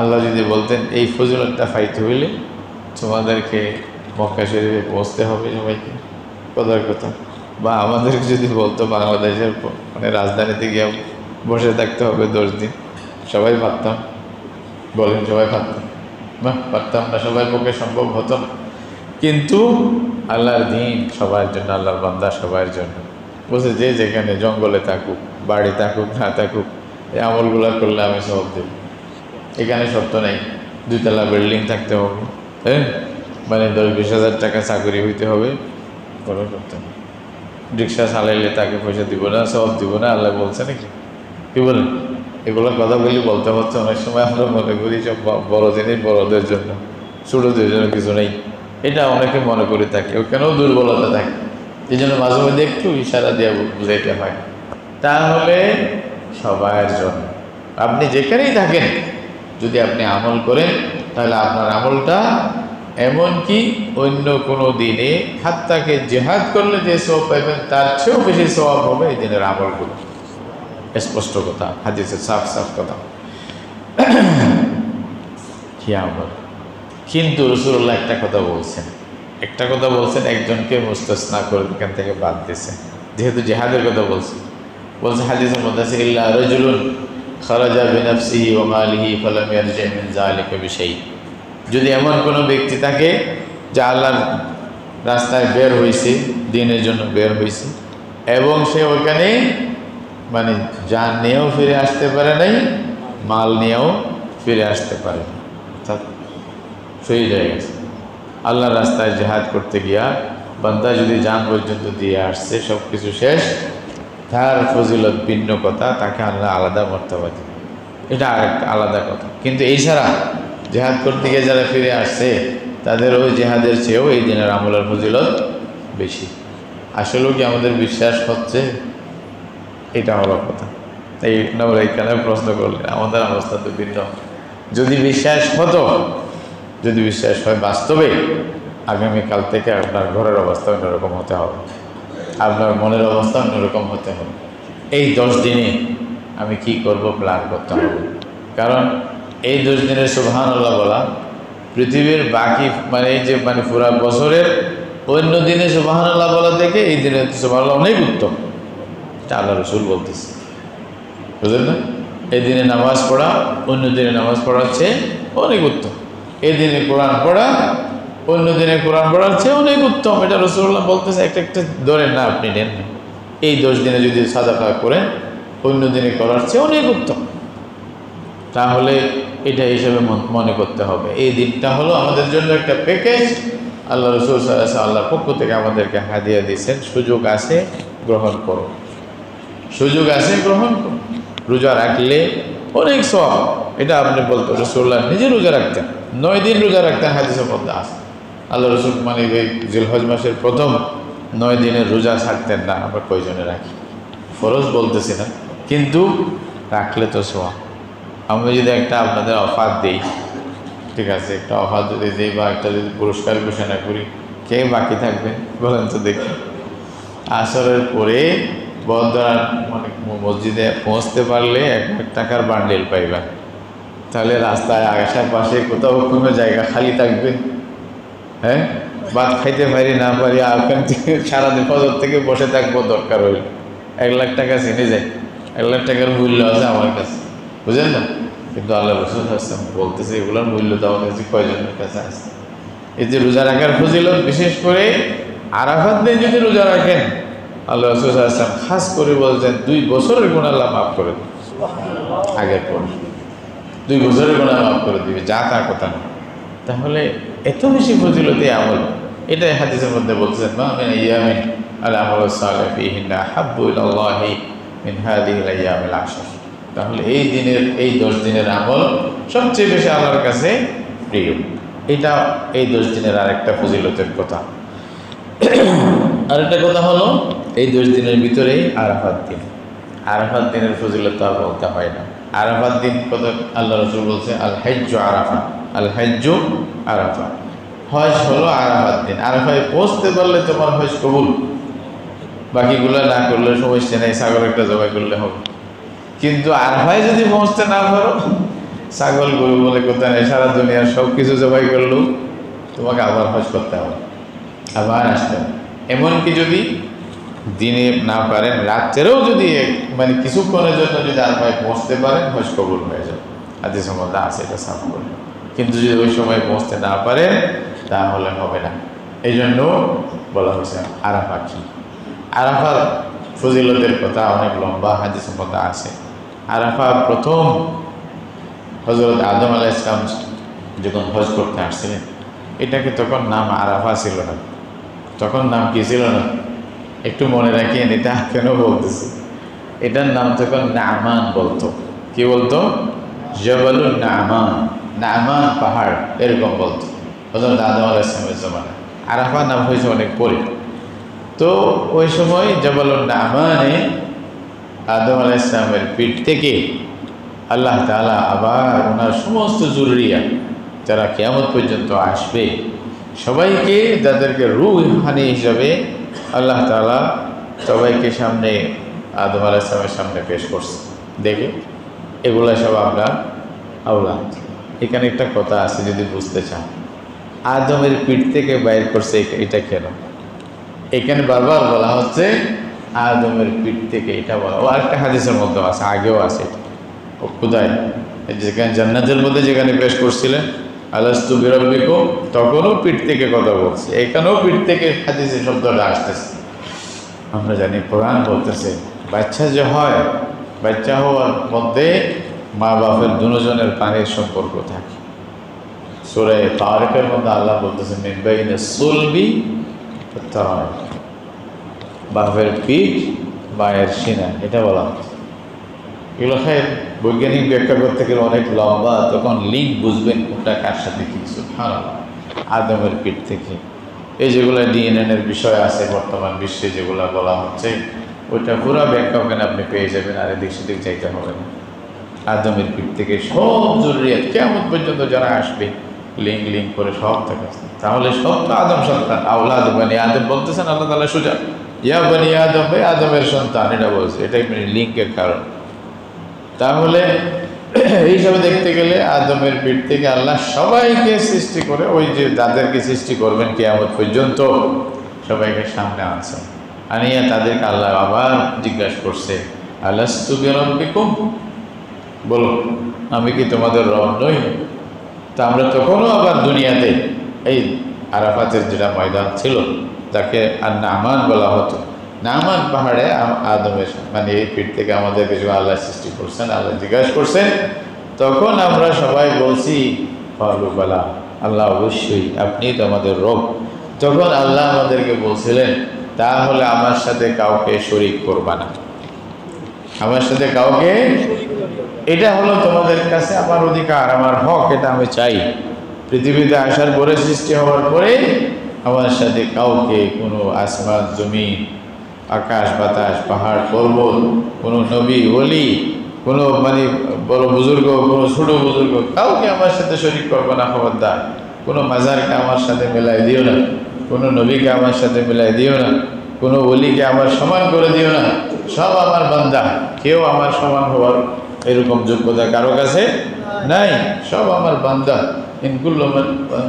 আল্লাহ যদি বলতেন এই ফজিলতটা পাইতে হইলে তোমাদেরকে মক্কা শরীফে পৌঁছতে হবে সবাইকে, কথার কথা, বা আমাদেরকে যদি বলতো বাংলাদেশের মানে রাজধানীতে গিয়ে বসে থাকতে হবে 10 দিন, সবাই পারতাম? বলেন, সবাই পারতাম? না, পারতাম না, সবার পক্ষে সম্ভব হতো না। কিন্তু আল্লাহর দিন সবার জন্য, আল্লাহর বান্দা সবার জন্য বলছে, যে যেখানে জঙ্গলে থাকুক, বাড়ি থাকুক, না থাকুক, এই আমলগুলো করলে আমি সব দেব। এখানে সত্য নেই 2 তলা বিল্ডিং থাকতে হবে, হ্যাঁ, মানে 10-20 হাজার টাকা চাকরি হইতে হবে, বড় করতে হবে। রিক্সা চালাইলে তাকে পয়সা দিব না, সব দিব না, আল্লাহ বলছে নাকি? কি বলেন? এগুলো কথা বলতে হচ্ছে। অনেক সময় আমরা মনে করি সব বড় জিনিস বড়দের জন্য, ছোটদের জন্য কিছু নেই, এটা অনেকে মনে করে থাকে, ওখানেও দুর্বলতা থাকে। এই জন্য মাঝে মধ্যে একটু ইশারা দিয়ে বুঝাইতে হয়। তাহলে সবার জন্য, আপনি যেখানেই থাকেন, যদি আপনি আমল করেন, তাহলে আপনার আমলটা এমনকি অন্য কোনো দিনে হাত্তাকে জেহাদ করলে যে সওয়াব পাইবেন, তার চেয়েও বেশি সওয়াব হবে এই দিনের আমলগুলো। স্পষ্ট কথা, হাদিসে সাফ সাফ কথা। কি আমল! কিন্তু রাসূলুল্লাহ একটা কথা বলছেন, একজনকে মুস্তাসনা করে এখান থেকে বাদ দিয়েছেন, যেহেতু জেহাদের কথা বলছে হাদিসের মধ্যে আছে, ইল্লা রাজুলুন খারাজা বিনাফসিহি ওয়া মালিহি ফালাম ইয়ারজি মিন যালিকা বিশাই। যদি এমন কোনো ব্যক্তি থাকে যা আল্লাহর রাস্তায় বের হয়েছে, দিনের জন্য বের হয়েছে, এবং সে ওইখানে মানে জান নিয়েও ফিরে আসতে পারে নাই, মাল নিয়েও ফিরে আসতে পারে না, অর্থাৎ শহীদ হয়ে গেছে। আল্লাহর রাস্তায় জিহাদ করতে গিয়া বান্দা যদি জান পর্যন্ত দিয়ে আসছে, সব কিছু শেষ, তার ফজিলত ভিন্ন কথা, তাকে আল্লাহ আলাদা মর্তবা দিবে, এটা আরেকটা আলাদা কথা। কিন্তু এই ছাড়া জিহাদ করতে গিয়ে যারা ফিরে আসছে, তাদের ওই জিহাদের চেয়েও এই দিনের আমলের ফজিলত বেশি। আসলেও কি আমাদের বিশ্বাস হচ্ছে? এটা হলো কথা। এই নম্বর এইখানে প্রশ্ন করলেন, আমাদের অবস্থা তো ভিন্ন। যদি বিশ্বাস হতো, যদি বিশ্বাস হয় বাস্তবে, আগামীকাল থেকে আপনার ঘরের অবস্থা অন্যরকম হতে হবে, আপনার মনের অবস্থা অন্যরকম হতে হবে। এই 10 দিনে আমি কি করব প্ল্যান করতে হবে। কারণ এই 10 দিনের সুবহানাল্লাহ বলা পৃথিবীর বাকি এই যে পুরা বছরের অন্য দিনে সুবহানাল্লাহ বলা থেকে এই দিনে সুবহানাল্লাহ অনেক উত্তম। এটা আল্লাহ রসুল বলতেছে, বুঝলেন না? এই দিনে নামাজ পড়া অন্য দিনে নামাজ পড়ার চেয়ে অনেক উত্তম। এই দিনে কোরআন পড়া অন্য দিনে কোরআন পড়ার চেয়ে অনেক উত্তম। এটা রাসূলুল্লাহ বলতেছে। একটা একটা ধরেন না, আপনি নেন না। এই 10 দিনে যদি সাদাকা করেন অন্য দিনে করার চেয়ে অনেক উত্তম, তাহলে এটা হিসেবে মনে করতে হবে। এই দিনটা হলো আমাদের জন্য একটা প্যাকেজ। আল্লাহ রসুল সাল্লাল্লাহু আলাইহি ওয়াসাল্লাম আল্লাহর পক্ষ থেকে আমাদেরকে হাদিয়া দিয়েছেন। সুযোগ আছে, গ্রহণ করো। সুযোগ আছে, গ্রহণ করো। রোজা রাখলে অনেক সওয়াব। এটা আপনি বলতো রাসূলুল্লাহ নিজে রোজা রাখতেন, 9 দিন রোজা রাখতেন, হাদিসের মধ্যে আছে। আল্লাহ রসুল এই জিলহজ মাসের প্রথম 9 দিনের রোজা ছাড়তেন না। আমরা কয়জনে রাখি? ফরজ বলতেছি না, কিন্তু রাখলে তো সওয়াব। আমি যদি একটা আপনাদের অফার দিই, ঠিক আছে, একটা অফার যদি দিই বা একটা যদি পুরস্কার ঘোষণা করি, কে বাকি থাকবেন বলেন তো দেখি? আসরের পরে বদরার মসজিদে পৌঁছতে পারলে 1 লাখ টাকার বান্ডেল পাইবেন। তাহলে রাস্তায় আশেপাশে কোথাও কোনো জায়গা খালি থাকবে? হ্যাঁ, ভাত খাইতে পারি না পারি, ওখান থেকে সারাদিন ফজর থেকে বসে থাকবো, দরকার হইল 1 লাখ টাকা চিনে যায়। 1 লাখ টাকার মূল্য আছে আমার কাছে, বুঝলেন না? কিন্তু আল্লাহ রসুল বলতেছে এগুলোর মূল্য দেওয়া কাছে কয়জনের কাছে আছে? এই যে রোজা রাখার ফজিলত, বিশেষ করে আরাফাত দিন যদি রোজা রাখেন, আল্লাহ রসুল খাস করে বলছেন 2 বছরের গুনাহ আল্লাহ মাফ করে দেবে। আগের পর 2 বছরের গুনাহ মাফ করে দিবে, যা তা কথা না। তাহলে এত বেশি ফজিলতি আমল, এটাই হাদিসের মধ্যে বলছেন মা মিন ইয়ামিন আল আমালু সালিহু ফীহিন্না আহাব্বু ইলাল্লাহি মিন হাযিহিল আইয়ামিল 10। তাহলে এই দিনের, এই 10 দিনের আমল সবচেয়ে বেশি আল্লাহর কাছে প্রিয়। এটা এই 10 দিনের আরেকটা ফজিলতের কথা। আরেকটা কথা হলো, এই 10 দিনের ভিতরেই আরাফাত দিন। আরাফাত দিনের ফজিলত আর বলতে হয় না। আরাফাত দিন কথা আল্লাহ রসুল বলছে আল হাজ্জু আরাফা, আল হাজ্জু আরাফা। হজ হলো আরাফাত দিন। আরাফায় পৌঁছতে পারলে তোমার হজ কবুল। বাকিগুলো না করলে সমস্যা নেই, ছাগল একটা জবাই করলে হবে। কিন্তু আরাফায় যদি পৌঁছতে না পারো, ছাগল গরু বলে কোথায় নেই, সারা দুনিয়ার সব কিছু জবাই করলেও তোমাকে আবার হজ করতে হবে, আবার আসতে হবে। এমনকি যদি দিনে না পারেন, রাত্রেও যদি কিছুক্ষণের জন্য যদি আরাফায় পৌঁছতে পারেন, হজ কবুল হয়ে যাবে। হাদিসের মধ্যে আছে এটা সাফ করে। কিন্তু যদি ওই সময় পৌঁছতে না পারেন, তাহলে হবে না। এই জন্য বলা হয়েছে আরাফা কি। আরাফার ফজিলতের কথা অনেক লম্বা, হাদিসের মধ্যে আছে। আরাফা প্রথম হযরত আদম আলাইহিস সালাম যখন হজ করতে আসছিলেন, এটাকে তখন নাম আরাফা ছিল না। তখন নাম কি ছিল না? একটু মনে রাখিয়েন, এটা কেন বলতেছি। এটার নাম তখন নামান বলতো। কি বলতো? জবালুন নামান, নামান পাহাড়, এরকম বলতো হযরত আদম আলাইহিস সালামের জমানায়। আরাফা নাম হয়েছে অনেক পরে। তো ওই সময় জবালুন নামানে আদম আলাইহিস সালামের পিঠ থেকে আল্লাহ তাআলা আবার ওনার সমস্ত যুররিয়া যারা কিয়ামত পর্যন্ত আসবে সবাইকে, যাদেরকে রূহানি হিসাবে আল্লাহ তাআলা সবাইকে সামনে আদম আলাইহিস সালামের সামনে পেশ করছে। দেখে এগুলা সব আপনার আওলাদ। এখানে একটা কথা আছে, যদি বুঝতে চান, আদমের পিঠ থেকে বাইর করছে, এটা কেন? এখানে বারবার বলা হচ্ছে আদমের পিঠ থেকে, এটা বলা। ও আরেকটা হাদিসের মধ্যে আছে, আগেও আছে। ও কোথায়? যেখানে জান্নাতের মধ্যে যেখানে পেশ করছিলেন আলাস্তু বিরাব্বিকুম, তখনও পিঠ থেকে কথা বলছে। এখানেও পিঠ থেকে হাদিসের শব্দটা আসতেছে। আমরা জানি কোরআন বলতেছে বাচ্চা যে হয়, বাচ্চা হওয়ার মধ্যে মা বাপের দুজনের প্রাণের সম্পর্ক থাকে। সূরা তারিকের মধ্যে আল্লাহ বলতেছে মিন বাইনা সুলবি ওয়াত তারাইব, বাপের পিঠ, মায়ের সিনা, এটা বলা হচ্ছে। এগুলো বৈজ্ঞানিক ব্যাখ্যা করতে গেলে অনেক লম্বা, তখন লিঙ্ক বুঝবেন কোনটা কার সাথে কি। সুবহানাল্লাহ, আদমের পিঠ থেকে। এই যেগুলো ডিএনএর বিষয় আছে বর্তমান বিশ্বে যেগুলো বলা হচ্ছে, ওইটা পুরো ব্যাখ্যা ওখানে আপনি পেয়ে যাবেন, আর এদিক সেদিক চাইতে হবে না। আদমের পিঠ থেকে সব যুররিয়াত কিয়ামত পর্যন্ত যারা আসবে লিঙ্ক করে সব দেখাচ্ছে। তাহলে সব তো আদম সন্তান, আওলাদ বানি আদম বলতেছেন আল্লাহ তাআলা সোজা, ইয়া বানি আদম, ভাই আদমের সন্তান, এটা বলছে, এটাই লিঙ্কের কারণ। তাহলে এই হিসাবে দেখতে গেলে আদমের পিঠ থেকে আল্লাহ সবাইকে সৃষ্টি করে, ওই যে যাদেরকে সৃষ্টি করবেন কিয়ামত পর্যন্ত সবাইকে সামনে আনছে, আনিয়া তাদেরকে আল্লাহ আবার জিজ্ঞাসা করছে, আলাস্তু বিরাব্বিকুম, বলো আমি কি তোমাদের রব নই? তা আমরা তখনও আবার দুনিয়াতে এই আরাফাতের যেটা ময়দান ছিল, যাকে আর নামান বলা হতো, নামান পাহাড়ে আদমের মানে এই পিঠ থেকে আমাদের কিছু আল্লাহ সৃষ্টি করছেন, আল্লাহ জিজ্ঞাসা করছেন, তখন আমরা সবাই বলছি ফালুবালা, আল্লাহ অবশ্যই আপনি তো আমাদের রব। তখন আল্লাহ আমাদেরকে বলছিলেন, তাহলে আমার সাথে কাউকে শরীক করবা না, আমার সাথে কাউকে, এটা হলো তোমাদের কাছে আমার অধিকার, আমার হক, এটা আমি চাই। পৃথিবীতে আসার পরে, সৃষ্টি হওয়ার পরে আমার সাথে কাউকে, কোনো আসমান জমিন, আকাশ বাতাস, পাহাড় পর্বত, কোনো নবী ওলি, কোনো মানে বড় বুজুর্গ, কোনো ছোট বুজুর্গ, কাউকে আমার সাথে শরীক করবো না, খবরদার। কোনো মাজারকে আমার সাথে মেলাই দিও না, কোনো নবীকে আমার সাথে মেলাই দিও না, কোনো ওলিকে আমার সমান করে দিও না। সব আমার বান্দা, কেউ আমার সমান হওয়ার এরকম যোগ্যতা কারো কাছে নাই, সব আমার বান্দা। ইন কুল্লু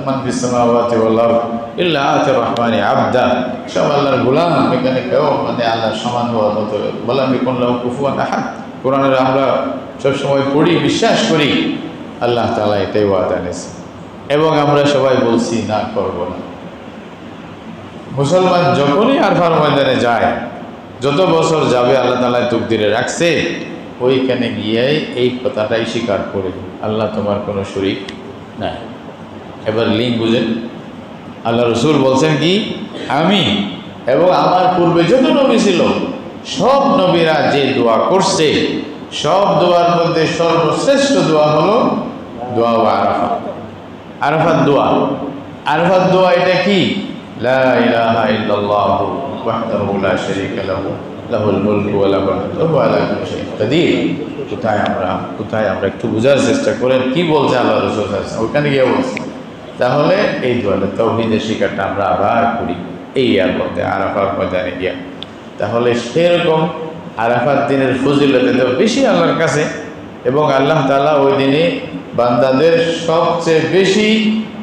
মান ফিস সামাওয়াতি ওয়াল আরদ ইল্লা আতির রহমানি আবদা, সব আল্লাহর গোলাম, এখানে কেউ মানে আল্লাহর সমান হওয়ার মতো বলা বিকুন লাহু কুফুয়ান আহাদ। কোরআনের আমরা সবসময় পড়ি, বিশ্বাস করি, আল্লাহ তাআলা এটাই ওয়াদা নিয়েছে, এবং আমরা সবাই বলছি না, করব না। মুসলমান যখনই আরফার ময়দানে যায়, যত বছর যাবে আল্লাহ তাআলা তকদিরে রাখছে, ওইখানে গিয়েই এই কথাটাই স্বীকার করে, আল্লাহ তোমার কোনো শরীক নাই। এবার লিঙ্ক বুঝেন, আল্লাহ রসুল বলছেন কি, আমি এবং আমার পূর্বে যত নবী ছিল, সব নবীরা যে দোয়া করছে, সব দোয়ার মধ্যে সর্বশ্রেষ্ঠ দোয়া হলো দোয়া আরাফাত। আরাফাত দোয়া, আরাফাত দোয়া এটা কি, লা ইলাহা ইল্লাল্লাহু ওয়াহদাহু লা শারীকা লাহু লাহুল মুলকু ওয়া লাহুল হামদু ওয়া হুয়া আলা কুল্লি শাইইন কাদির। কোথায় আমরা একটু বোঝার চেষ্টা করেন কি বলছে আল্লাহ রাসূল সাল্লাল্লাহু আলাইহি ওয়াসাল্লাম, ওখানে গিয়ে বলছে। তাহলে এই দোয়াটা, তাওহীদের শিকারটা আমরা আবার করি এই আর মধ্যে আরাফার ময়দানে গিয়া। তাহলে সেরকম আরাফাত দিনের ফজিলত এত বেশি আল্লাহর কাছে, এবং আল্লাহ তাআলা ওই দিনে বান্দাদের সবচেয়ে বেশি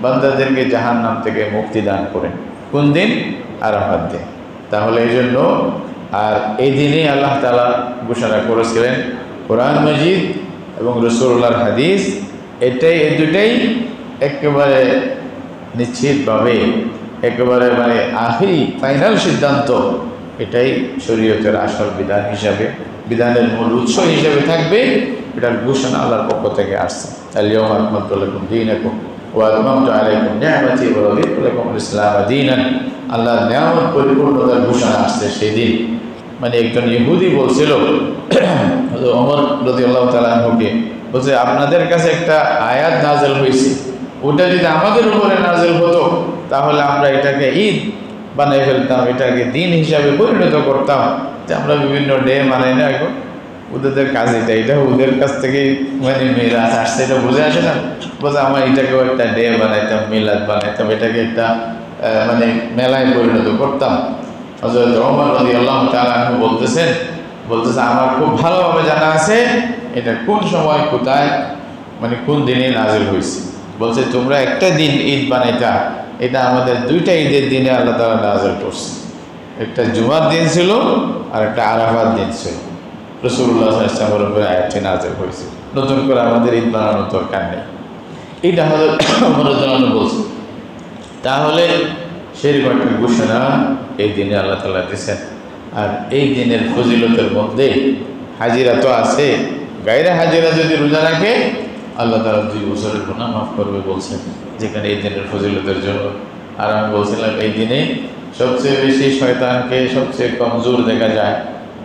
বান্দাদেরকে জাহান্নাম থেকে মুক্তি দান করেন। কোন দিন? আরাফাত দিন। তাহলে এই জন্য, আর এই দিনেই আল্লাহ তাআলা ঘোষণা করেছিলেন, কোরআন মজিদ এবং রাসূলুল্লাহর হাদিস, এই দুটাই একেবারে নিশ্চিতভাবে, একেবারে মানে আখিরি ফাইনাল সিদ্ধান্ত, এটাই শরীয়তের আসল বিধান হিসাবে, বিধানের মূল উৎস হিসাবে থাকবে। এটার ঘোষণা আল্লাহর পক্ষ থেকে আসছে। আল-ইয়াওমা আকমালতু লাকুম দীনাকুম ওয়া আতমামতু আলাইকুম নি'মাতি ওয়া রাদিতু লাকুমুল ইসলাম দীনান। আল্লাহর নিয়ামত পরিপূর্ণতার ঘোষণা আসছে সেই দিন। মানে একজন ইহুদি বলছিল ওমর রাদিয়াল্লাহু তাআলা আনহুকে, বলছে আপনাদের কাছে একটা আয়াত নাযিল হয়েছে, ওটা যদি আমাদের উপরে নাযিল হতো তাহলে আমরা এটাকে ঈদ বানাই ফেলতাম, এটাকে দিন হিসাবে পরিণত করতাম। যে আমরা বিভিন্ন ডে মানাই না, এখন ওদের কাজ এটা ওদের কাছ থেকে মানে মিলাদ আসছে, এটা বুঝে আসে না। বলছে আমার এটাকেও একটা ডে বানাইতাম, মিলাদ বানাইতাম, এটাকে একটা মানে মেলায় পরিণত করতাম। হযরত ওমর রাদিয়াল্লাহু তাআলা আনহু বলতেছে আমার খুব ভালোভাবে জানা আছে এটা কোন সময়, কোথায়, মানে কোন দিনে নাযিল হয়েছে। বলছে তোমরা একটা দিন ঈদ বানাইতা, এটা আমাদের দুইটা ঈদের দিনে আল্লাহ তাআলা নাযিল করছে। একটা জুমার দিন ছিল আর একটা আরাফার দিন ছিল। রাসূলুল্লাহ সাল্লাল্লাহু আলাইহি ওয়াসাল্লামের উপরে আয়াতটি নাযিল হয়েছে। নতুন করে আমাদের ঈদ বানানোর দরকার নেই। এইটা হযরত ওমর রাদিয়াল্লাহু আনহু বলছে। তাহলে সেরকম একটা ঘোষণা এই দিনে আল্লাহ তাআলা দিয়েছেন। আর এই দিনের ফজিলতের মধ্যে হাজিরা তো আছে, গায়রে হাজিরা যদি রোজা রাখে আল্লাহ তাআলা 2 বছরের গুনাহ মাফ করবে বলছেন, যেখানে এই দিনের ফজিলতের জন্য। আর আমি বলছিলাম এই দিনে সবচেয়ে বেশি শয়তানকে সবচেয়ে কমজোর দেখা যায়,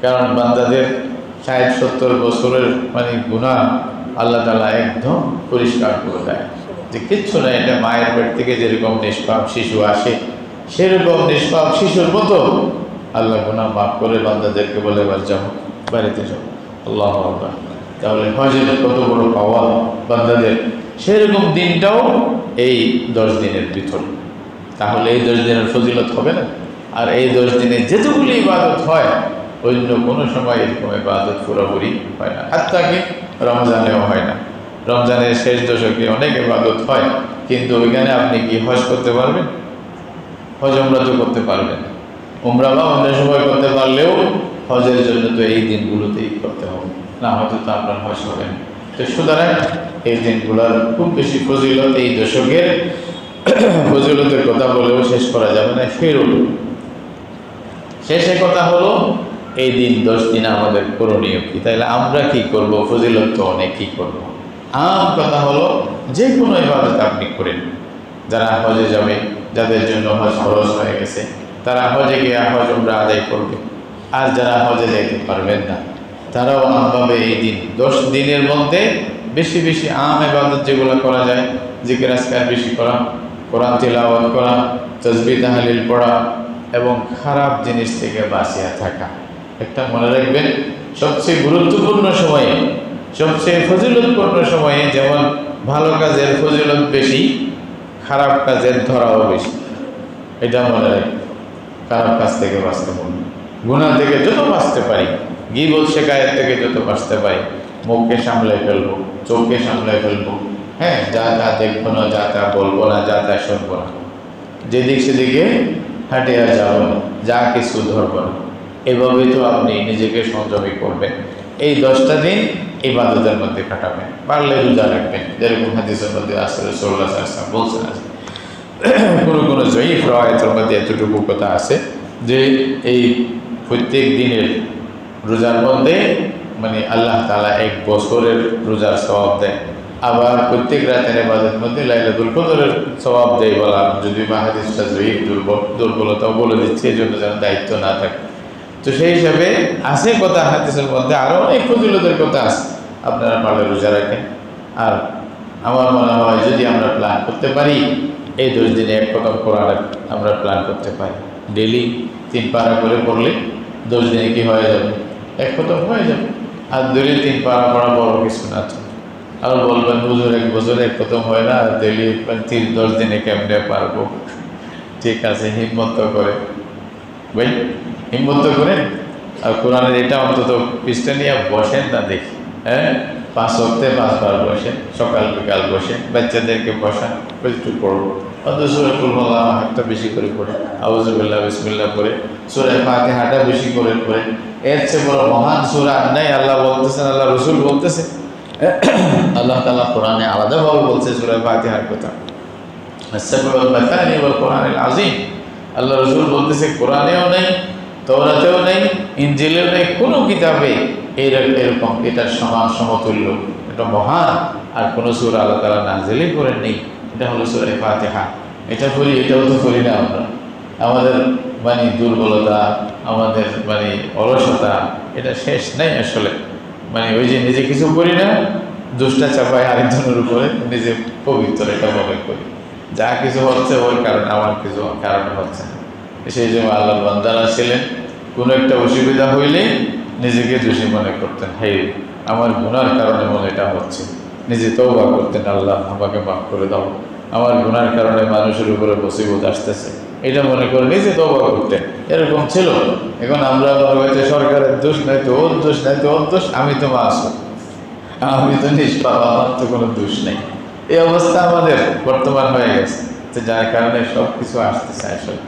কারণ বান্দাদের 60-70 বছরের মানে গুনাহ আল্লাহ তাআলা একদম পরিষ্কার করে দেয়, যে কিচ্ছু না, এটা মায়ের পেট থেকে যেরকম নিষ্পাপ শিশু আসে সেরকম নিষ্পাপ শিশুর মতো আল্লাহ গুনাহ মাফ করে বান্দাদেরকে বলে এবার যাও, বাড়িতে যাও। আল্লাহু আকবার। তাহলে হজের কত বড় পাওয়া বান্দাদের, সেরকম দিনটাও এই 10 দিনের ভিতরে, তাহলে এই 10 দিনের ফজিলত হবে না? আর এই 10 দিনে যেতগুলি ইবাদত হয় অন্য কোনো সময় এরকম ইবাদত পুরোপুরি হয় না, হাত্তা কি রমজানেও হয় না। রমজানের শেষ দশকে অনেক ইবাদত হয়, কিন্তু ওইখানে আপনি কি হজ করতে পারবেন? হজ উমরা তো করতে পারবেন, উমরা বা অন্য সময় করতে পারলেও হজের জন্য তো এই দিনগুলোতেই করতে হবে, না হয়তো তো আপনার হজ হবে না। তো সুতরাং এই দিনগুলোর খুব বেশি ফজিলত, এই দশকের ফজিলতের কথা বলেও শেষ করা যাবে না। শেষে কথা হলো এই দিন 10 দিন আমাদের করণীয় কি, তাইলে আমরা কি করব? ফজিলত তো অনেক কি করব। আম কথা হলো যে কোনো ইবাদত আপনি করেন, যারা হজে যাবে, যাদের জন্য হজ খরচ হয়ে গেছে, তারা হজে গিয়ে হজ উমরা আদায় করবে। আর যারা হজে যেতে পারবেন না, তারাও আমভাবে এই দিন 10 দিনের মধ্যে বেশি বেশি আম ইবাদত যেগুলো করা যায়, জিকির আজকার বেশি করা, কোরআন তিলাওয়াত করা, তাসবিহ তাহলিল পড়া এবং খারাপ জিনিস থেকে বাঁচিয়ে থাকা। একটা মনে রাখবেন, সবচেয়ে গুরুত্বপূর্ণ সময়ে, সবচেয়ে ফজিলতপূর্ণ সময়ে যেমন ভালো কাজের ফজিলত বেশি, খারাপ কাজের ধরাও বেশি। এটা মনে রাখবেন। খারাপ কাজ থেকে বাঁচতে পারি, গুনাহ থেকে যত বাঁচতে পারি, গীবত শিকায়েত থেকে যত বাঁচতে পারি, মুখকে সামলে ফেলবো, চোখকে সামলে ফেলবো, হ্যাঁ, যা তা দেখবো না, যা তা বলবো না, যা তা শুনবো না, যেদিক সেদিকে হাঁটিয়া যাবো না, যা কিছু ধরবো না। এভাবেই তো আপনি নিজেকে সংযমী করবেন। এই 10টা দিন ইবাদতের মধ্যে কাটাবেন, পারলে রোজা রাখবেন, যেরকম হাদিসের মধ্যে আসলে রাসূলুল্লাহ সাল্লাল্লাহু আলাইহি ওয়াসাল্লাম বলছেন। আছে কোনো জয়ীফ রাওয়ায়াতের মধ্যে এতটুকু কথা আছে যে এই প্রত্যেক দিনের রোজার মধ্যে মানে আল্লাহ তাআলা 1 বছরের রোজার সওয়াব দেয়। আবার প্রত্যেক রাতের ইবাদতের মধ্যে লাইলাতুল কদরের সওয়াব দেয় বলা, যদি হাদিসটা জয়ীফ দুর্বলতাও বলে দিচ্ছে, এই জন্য যেন দায়িত্ব না থাকে। তো সেই হিসাবে আছে কথা হাদিসের মধ্যে, আরও অনেক ফজিলতের কথা আছে। আপনারা পারলে রোজা রাখেন। আর আমার মনে হয় যদি আমরা প্ল্যান করতে পারি, এই 10 দিনে 1 খতম কোরআন আমরা প্ল্যান করতে পারি, ডেলি 3 পারা করে পড়লে 10 দিনে কি হয়ে যাবে? 1 খতম হয়ে যাবে। আর 3 পারা পড়া বড় কিছু না। আর বলবেন হুজুর 1 বছরে 1 খতম হয় না, ডেলি 10 দিনে কেমনে পারবো? ঠিক আছে, হিম্মত করে ভাই, হিম্মত করেন। আর কোরআনের এটা অন্তত পৃষ্ঠা নিয়ে বসেন না, দেখি। হ্যাঁ, 5 ওয়াক্তে 5 বার বসেন, সকাল বিকাল বসেন, বাচ্চাদেরকে বসান, একটু পড়বো। অন্তত সূরা কুল আল্লাহু আহাদটা বেশি করে পড়ে, আউযু বিল্লাহি বিসমিল্লাহ পড়ে, সূরা ফাতিহাটা বেশি করে পড়ে। এর চেয়ে বড় মহান সূরা আর নাই। আল্লাহ বলতেছেন, আল্লাহ রসুল বলতেছে, আল্লাহ তাআলা কোরআনে আলাদাভাবে বলছে সূরা ফাতিহার কথা, আস-সাবউল মাসানি ওয়াল কোরআনিল আযীম। আল্লাহ রসুল বলতেছে কোরআনেও নেই, তওরাতেও নেই, ইনজিলেও নেই, কোনো কিতাবে এরকম এটার সমান সমতুল্য, এটা মহান আর কোনো সূরা আল্লাহ তাআলা নাযিলই করেন নেই। এটা হলো সূরা ফাতিহা। এটা পড়ি, এটাও তো করি না আমরা। আমাদের মানে দুর্বলতা, আমাদের মানে অলসতা, এটা শেষ নেই আসলে। মানে ওই যে নিজে কিছু করি না, দোষটা চাপাই আরেকজনের উপরে, নিজে পবিত্র এটা মনে করি। যা কিছু হচ্ছে ওই কারণে, আমার কিছু কারণে হচ্ছে না। সেই জন্য আল্লাহর বান্দারা ছিলেন, কোনো একটা অসুবিধা হইলে নিজেকে দোষী মনে করতেন, হে আমার গুনার কারণে মনে এটা হচ্ছে। নিজে তওবা করতেন, আল্লাহ আমাকে মাফ করে দাও, আমার গুনার কারণে মানুষের উপরে মুসিবত আসতেছে, এটা মনে করে নিজে তওবা করতেন। এরকম ছিল। এখন আমরা মনে হয়েছে সরকারের দোষ নাই তো ওর দোষ, নাই তো ওর দোষ, আমি তো মাসুম, আমি তো নিষ্পাপ, আমার তো কোনো দোষ নেই। এই অবস্থা আমাদের বর্তমান হয়ে গেছে, তো যার কারণে সব কিছু আসতেছে আসলে।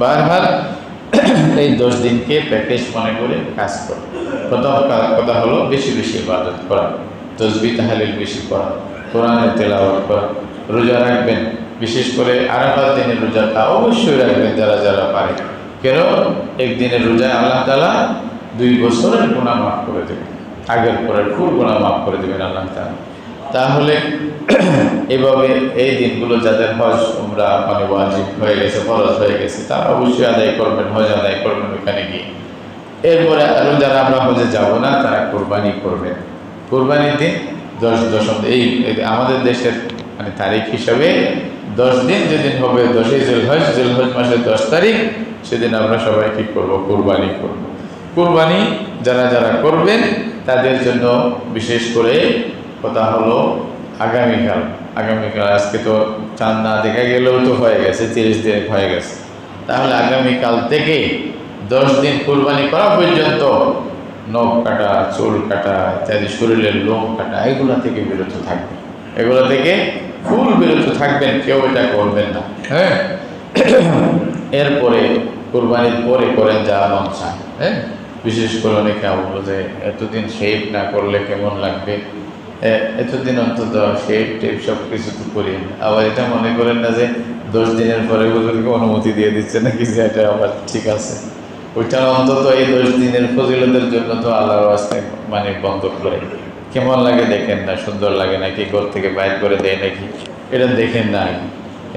বারবার এই 10 দিনকে প্যাকেজ মনে করে কাজ করা। প্রথম কথা হলো বেশি বেশি ইবাদত করা, তাসবিহ তাহলিল বেশি করা, কোরআনের তেলাওয়াত করা, রোজা রাখবেন। বিশেষ করে আরাফাত দিনের রোজাটা অবশ্যই রাখবেন যারা যারা পারে। কেন? একদিনের রোজায় আল্লাহ তাআলা 2 বছরের গুনাহ মাফ করে দেবেন, আগের পরের খুব গুনাহ মাফ করে দেবেন আল্লাহ তাআলা। তাহলে এভাবে এই দিনগুলো যাদের হজ উমরা মানে ওয়াজিব হয়ে গেছে, ফরজ হয়ে গেছে, তারা অবশ্যই আদায় করবেন, হজ আদায় করবেন ওখানে গিয়ে। এরপরে আরও যারা আমরা হজে যাব না, তারা কোরবানি করবেন। কোরবানির দিন 10 এই আমাদের দেশের মানে তারিখ হিসাবে 10 দিন যেদিন হবে, 10ই জিলহজ, জিলহজ মাসের 10 তারিখ, সেদিন আমরা সবাই কি করব? কোরবানি করব। কোরবানি যারা যারা করবেন তাদের জন্য বিশেষ করে কথা হলো আগামীকাল, আজকে তো চাঁদ না দেখা গেলেও তো হয়ে গেছে, 30 দিন হয়ে গেছে, তাহলে আগামীকাল থেকে 10 দিন কুরবানি করা পর্যন্ত নখ কাটা, চুল কাটা ইত্যাদি শরীরের লোম কাটা এগুলো থেকে বিরত থাকবেন, এগুলো থেকে ফুল বিরত থাকবেন, কেউ এটা করবেন না। হ্যাঁ, এরপরে কুরবানির পরে করেন যা মন চায়। হ্যাঁ, বিশেষ করে অনেকে বলবো যে এতদিন শেভ না করলে কেমন লাগবে, এতদিন অন্তত শেভ টেপ সব কিছু তো করি। আবার এটা মনে করেন না যে 10 দিনের পরে হুজুরকে অনুমতি দিয়ে দিচ্ছে নাকি যে এটা আবার ঠিক আছে, ওইটা অন্তত এই 10 দিনের ফজিলতের জন্য তো আল্লাহর রাস্তায় মানে বন্ধ করে। কেমন লাগে দেখেন না, সুন্দর লাগে নাকি, ঘর থেকে বাইর করে দেয় নাকি, এটা দেখেন না।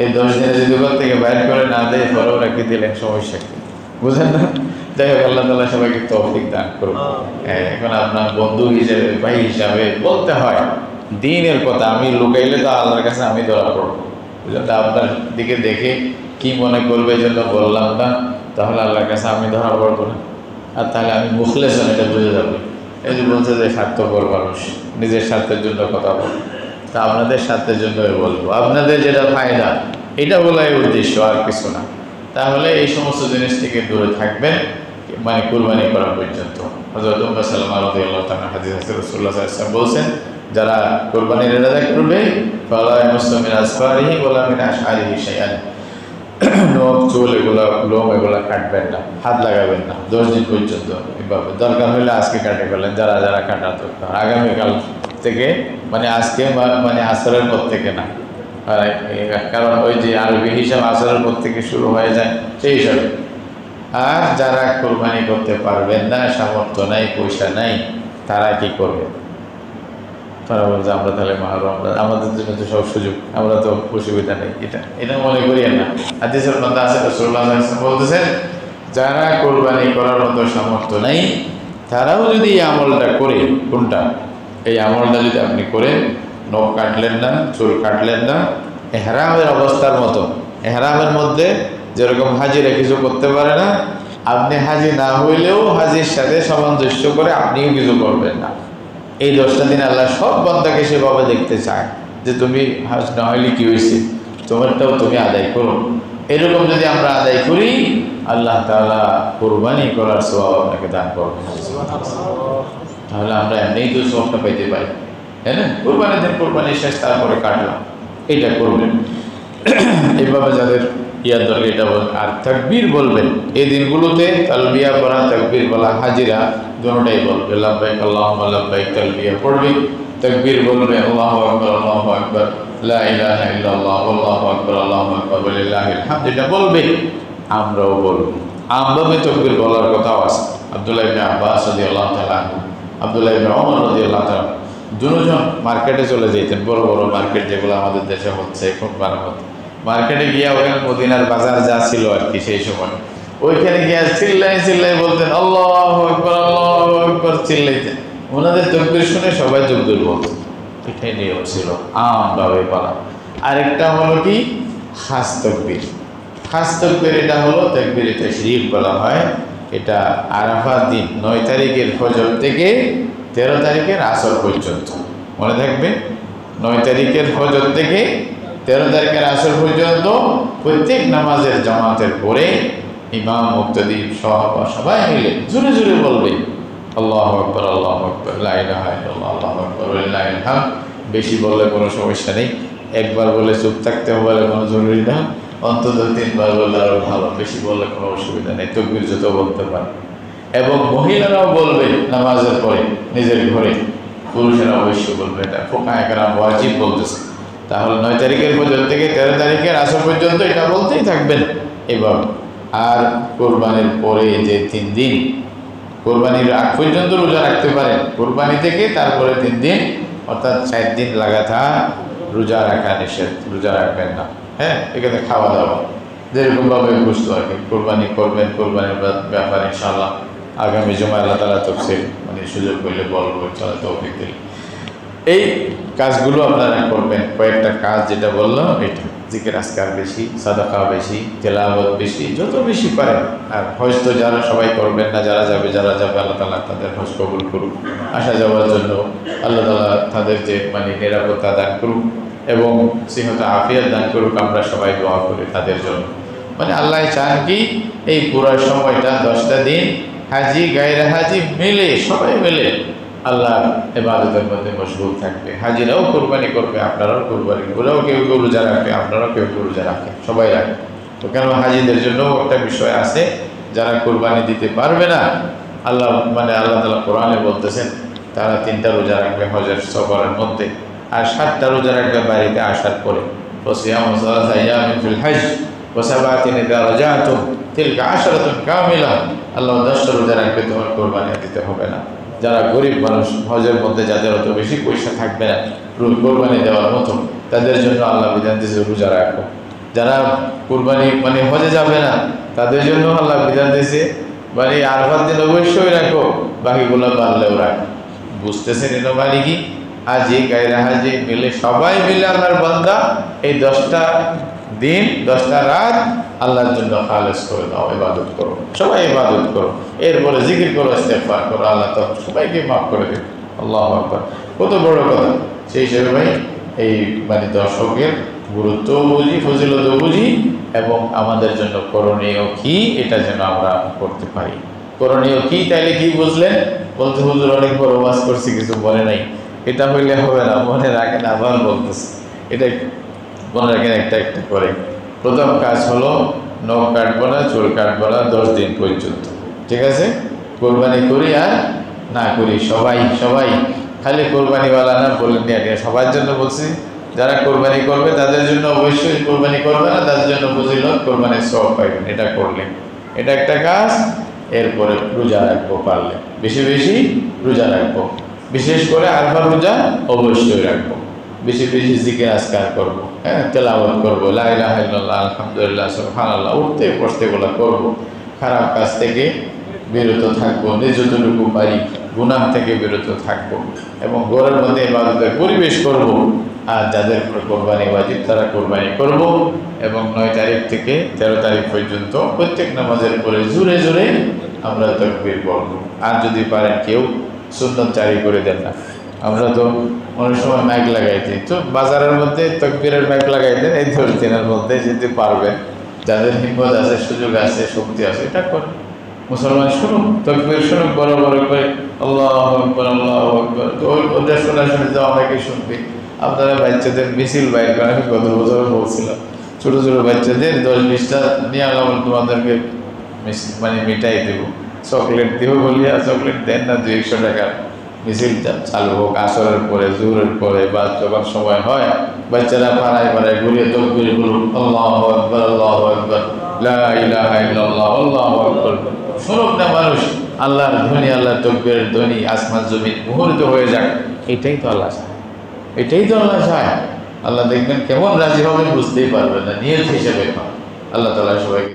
এই 10 দিনে যদি ঘর থেকে বাইর করে না দেয়, পরেও রাখি দিলেন, সমস্যা কি, বুঝেন না? যাই হোক, আল্লাহ তাআলা সবাইকে তৌফিক দান করুন। এখন আপনার বন্ধু হিসেবে, ভাই হিসাবে বলতে হয় দ্বীনের কথা। আমি লুকাইলে তো আল্লাহর কাছে আমি ধরা পড়বো, বুঝলেন? তা আপনার দিকে দেখে কি মনে করবে এই জন্য বললাম না, তাহলে আল্লাহর কাছে আমি ধরা পড়বো না, আর তাহলে আমি মুখলেসন এটা বুঝে যাবো। এই যে বলছে যে স্বার্থপর মানুষ, নিজের স্বার্থের জন্য কথা বল, তা আপনাদের স্বার্থের জন্যই বলবো, আপনাদের যেটা ফায়দা এটা বলাই উদ্দেশ্য, আর কিছু না। তাহলে এই সমস্ত জিনিস থেকে দূরে থাকবেন মানে কুরবানি করা পর্যন্ত। হযরত উম্মে সালামা রাদিয়াল্লাহু তাআলা হাদিস আছে, রাসূলুল্লাহ সাল্লাল্লাহু আলাইহি ওয়াসাল্লাম বলছেন, যারা কুরবানির ইরাদা করবে ফালা ইয়ামাসসু মিন আসফারিহি ওয়ালা মিন আশআরিহি শাইআন, নখ চুল এগুলো লোম এগুলো কাটবেন না, হাত লাগাবেন না 10 দিন পর্যন্ত। এভাবে দরকার হলে আজকে কাটে ফেলেন, যারা যারা কাটা দরকার আগামীকাল থেকে, মানে আজকে মানে আসরের পর থেকে না, কারণ ওই যে আরবি হিসাব আসরের পর থেকে শুরু হয়ে যায় সেই হিসাবে। আর যারা কোরবানি করতে পারবেন না, সামর্থ্য নাই, পয়সা নাই, তারা কি করবে? তারা বলছে আমরা তাহলে মাহরুম, আমাদের জন্য তো সব সুযোগ, আমরা তো অসুবিধা নেই। এটা মনে করি না। হাদিসের মধ্যে আছে, রাসূলুল্লাহ সাল্লাল্লাহু আলাইহি ওয়াসাল্লাম বলতেছেন, যারা কোরবানি করার মতো সামর্থ্য নাই, তারাও যদি এই আমলটা করে, কোনটা? এই আমলটা যদি আপনি করেন, নখ কাটলেন না, চুল কাটলেন না, এহরামের অবস্থার মতো, এহরামের মধ্যে যেরকম হাজিরা কিছু করতে পারে না, আপনি হাজি না হইলেও হাজির সাথে সামঞ্জস্য করে আপনিও কিছু করবেন না। এই 10টা দিন আল্লাহ সব বান্দাকে সেভাবে দেখতে চায় যে তুমি হাজ না হইলে কি হয়েছে, তোমারটাও তুমি আদায় করো। এরকম যদি আমরা আদায় করি, আল্লাহ তাআলা কুরবানি করার সওয়াব আপনাকে দান করবেন। তাহলে আমরা এমনিই তো সওয়াবটা পেতে পারি, তাই না? কুরবানির দিন কুরবানি শেষ, তারপরে কাটলাম, এটা করবেন। এইভাবে যাদের ইয়ার দরকার এটা বলবেন। আর তাকবীর বলবেন এই দিনগুলোতে, তালবিয়া পড়া, তাকবীর বলা, হাজিরা দুটোটাই বলবে। লাব্বাইক আল্লাহুম্মা লাব্বাইক তালবিয়া পড়বে, তাকবীর বলবে, আল্লাহু আকবার, আল্লাহু আকবার, লা ইলাহা ইল্লাল্লাহ, আল্লাহু আকবার, আল্লাহু আকবার, ওয়ালিল্লাহিল হামদ, এটা বলবে। আমরাও বলবো, আমভাবে তাকবীর বলার কথাও আছে। আব্দুল্লাহ ইবনে আব্বাস রাদিয়াল্লাহু তাআলা আনহু, আব্দুল্লাহ ইবনে ওমর রাদিয়াল্লাহু তাআলা দুজন মার্কেটে চলে যেতেন, বড় বড় মার্কেট যেগুলো আমাদের দেশে হচ্ছে এখন বানানো, মার্কেটে গিয়া ওখানে মদিনার বাজার যা ছিল আর কি সেই সময়, ওইখানে গিয়া চিল্লাই চিল্লাই বলতেন আল্লাহু আকবার, আল্লাহু আকবার চিল্লাইতেন। ওনাদের তাকবীর শুনে সবাই তাকবীর বলতেন, এটাই নিয়ম ছিল আমভাবে বলা। আরেকটা হলো কি খাস তাকবীর, খাস তাকবীর এটা হলো তাকবীরে তাশরীফ বলা হয়। এটা আরাফার দিন 9 তারিখের ফজর থেকে 13 তারিখের আসর পর্যন্ত, মনে থাকবে 9 তারিখের ফজর থেকে 13 তারিখের আসর পর্যন্ত প্রত্যেক নামাজের জামাতের পরে ইমাম, মুক্তাদি, সাহাবা সবাই মিলে জোরে জোরে বলবে আল্লাহু আকবার, আল্লাহু আকবার, লা ইলাহা ইল্লাল্লাহ, আল্লাহু আকবার, ওয়ালিল্লাহিল হামদ। বেশি বললে কোনো সমস্যা নেই, একবার বলে চুপ থাকতে বলে কোনো জরুরি না, অন্তত 3 বার বললে আরও ভালো, বেশি বললে কোনো অসুবিধা নেই, তাকবীর যত বলতে পারে। এবং মহিলারাও বলবে নামাজের পরে নিজের ঘরে, পুরুষেরা অবশ্যই বলবে, এটা ফুকাহায়ে কেরাম ওয়াজিব বলতেছে। তাহলে 9 তারিখের পর্যন্ত থেকে 13 তারিখের আসর পর্যন্ত এটা বলতেই থাকবেন এভাবে। আর কোরবানির পরে যে 3 দিন, কোরবানির আগ পর্যন্ত রোজা রাখতে পারেন, কোরবানি থেকে তারপরে 3 দিন অর্থাৎ 4 দিন লাগাতার রোজা রাখা নিষেধ, রোজা রাখবেন না। হ্যাঁ, এখানে খাওয়া দাওয়া যেরকমভাবে বুঝতে আর কি কোরবানি করবেন। কোরবানির ব্যাপারে ইনশাআল্লাহ আগামী জুমায় আল্লাহ তাআলা তফসিল মানে সুযোগ পেলে বলবো, ইনশাআল্লাহ তৌফিক দিলে। এই কাজগুলো আপনারা করবেন, কয়েকটা কাজ যেটা বললাম, এটা জিকির আজকার বেশি, সাদাকা বেশি, তেলাওয়াত বেশি, যত বেশি পারেন। আর হজ তো যারা সবাই করবেন না, যারা যাবে আল্লাহ তাআলা তাদের হজ কবুল করুক, আসা যাওয়ার জন্য আল্লাহ তাআলা তাদের যে মানে নিরাপত্তা দান করুক। এবং সিহত আফিয়াত দান করুক। আমরা সবাই দোয়া করি তাদের জন্য। মানে আল্লাহ চান কি এই পুরো সময়টা 10টা দিন হাজি গায়রে হাজি মিলে সবাই মিলে আল্লাহর ইবাদতের মধ্যে মশগুল থাকবে। হাজিরাও কোরবানি করবে, আপনারাও কোরবানি, ওরাও কেউ কেউ রোজা রাখবে, আপনারাও কেউ কেউ রোজা রাখে, সবাই রাখে। তো কেন হাজিদের জন্য একটা বিষয় আছে, যারা কোরবানি দিতে পারবে না, আল্লাহ তাআলা কোরআনে বলতেছেন তারা 3টা রোজা রাখবে হজের সফরের মধ্যে, আর 7টা রোজা রাখবে বাড়িতে আসার পরে। ওয়াসিয়ামু সালাসা আইয়ামিন ফিল হজ ওয়া সাবআতিন ইযা রাজাতুম তিলকা আশরাতুন কামিলা। আল্লাহ 10টা রোজা রাখবে, তোমার কোরবানি দিতে হবে না। যারা গরিব মানুষ, হজের মধ্যে যাদের অত বেশি পয়সা থাকবে না কোরবানি দেওয়ার মতো, তাদের জন্য আল্লাহ বিধান দিয়েছে রোজা রাখো। যারা কোরবানি হজে যাবে না, তাদের জন্য আল্লাহ বিধান দিয়েছে আরফার দিন অবশ্যই রাখো, বাকিগুলো পারলেও রাখো। বুঝতেছেন এটা মানে কি? হাজি গায়রে হাজি মিলে সবাই মিলে আল্লাহর বান্দা এই 10টা দিন 10টা রাত আল্লাহর জন্য খালেস করে দাও, ইবাদত করো, সবাই ইবাদত করো, এরপরে জিকির করো, ইস্তেগফার করো, আল্লাহ তো সবাইকে মাফ করে দেবে। আল্লাহু আকবার, কত বড় কথা। সেই হিসেবে ভাই এই দর্শকের গুরুত্ব বুঝি, ফজিলতও বুঝি, এবং আমাদের জন্য করণীয় কি এটা যেন আমরা করতে পারি। করণীয় কি তাইলে কি বুঝলেন? বলতে হুজুর অনেক বড় ওয়াজ করছি, কিছু বলে নাই। এটা হইলে হবে না, মনে রাখেন, আবার বলতেছে, এটা মনে রাখেন একটা একটা করে। প্রথম কাজ হলো নখ কাটবো না, চুল কাটবো না 10 দিন পর্যন্ত, ঠিক আছে? কোরবানি করি আর না করি সবাই সবাই, খালি কোরবানিওয়ালা না বললেন, সবার জন্য বলছি। যারা কোরবানি করবে তাদের জন্য অবশ্যই, কোরবানি করবে না তাদের জন্য ফজিলত, কোরবানির সওয়াব পাইবেন এটা করলে। এটা একটা কাজ। এরপরে রোজা রাখবো, পারলে বেশি বেশি রোজা রাখবো, বিশেষ করে আরফার রোজা অবশ্যই রাখবো। বেশি বেশি জিকির আজকার করবো, হ্যাঁ, তেলাওয়াত করবো, লা ইলাহা ইল্লাল্লাহ, আলহামদুলিল্লাহ, সুবহানাল্লাহ, উঠতে বসতে এগুলো করবো। খারাপ কাজ থেকে বিরত থাকবো, যতটুকু পারি গুনাহ থেকে বিরত থাকবো, এবং ঘরের মধ্যে ইবাদতের পরিবেশ করব। আর যাদের উপর কোরবানি ওয়াজিব তারা কোরবানি করব, এবং 9 তারিখ থেকে 13 তারিখ পর্যন্ত প্রত্যেক নামাজের পরে জোরে জোরে আমরা তাকবীর পড়ব। আর যদি পারেন কেউ সুন্নত জারি করে দেন না, আমরা তো অনেক সময় মাইক লাগাই দিই, তো বাজারের মধ্যে তাকবীরের মাইক লাগাই দেন, এই 10 দিনের মধ্যে যদি পারবেন, যাদের হিম্মত আছে, সুযোগ আছে, শক্তি আছে, এটা করেন। মুসলমান শুনুক, তাকবীর শুনুক বড় বড় করে, আল্লাহু আকবার, আল্লাহু আকবার। তো ওটা শোনা শুনে তো অনেকে শুনবে। আপনারা বাচ্চাদের মিছিল বাইর করেন, আমি গত বছর বলছিলাম, ছোটো ছোটো বাচ্চাদের 10-20টা নিয়ে আলাম, তোমাদেরকে মিঠাই দেবো, চকলেট দেবো বলিয়া চকলেট দেন না, 200 টাকার মিছিল চালু হোক আসরের পরে, জোহরের পরে, বা যখন সময় হয় বাচ্চারা পাড়ায় পাড়ায় ঘুরিয়ে তকবীর বলুন, আল্লাহু আকবার, আল্লাহু আকবার, লা ইলাহা ইল্লাল্লাহ, আল্লাহু আকবার। শুনুক না মানুষ, আল্লাহর ধ্বনি, আল্লাহর তকবীরের ধ্বনি, আসমান জমিন মুখরিত হয়ে যাক। এটাই তো আল্লাহ চায়, এটাই তো আল্লাহ চায়। আল্লাহ দেখবেন কেমন রাজি হবেন বুঝতেই পারবেন না, নিয়ত হিসেবে। আল্লাহ তাআলা সবাই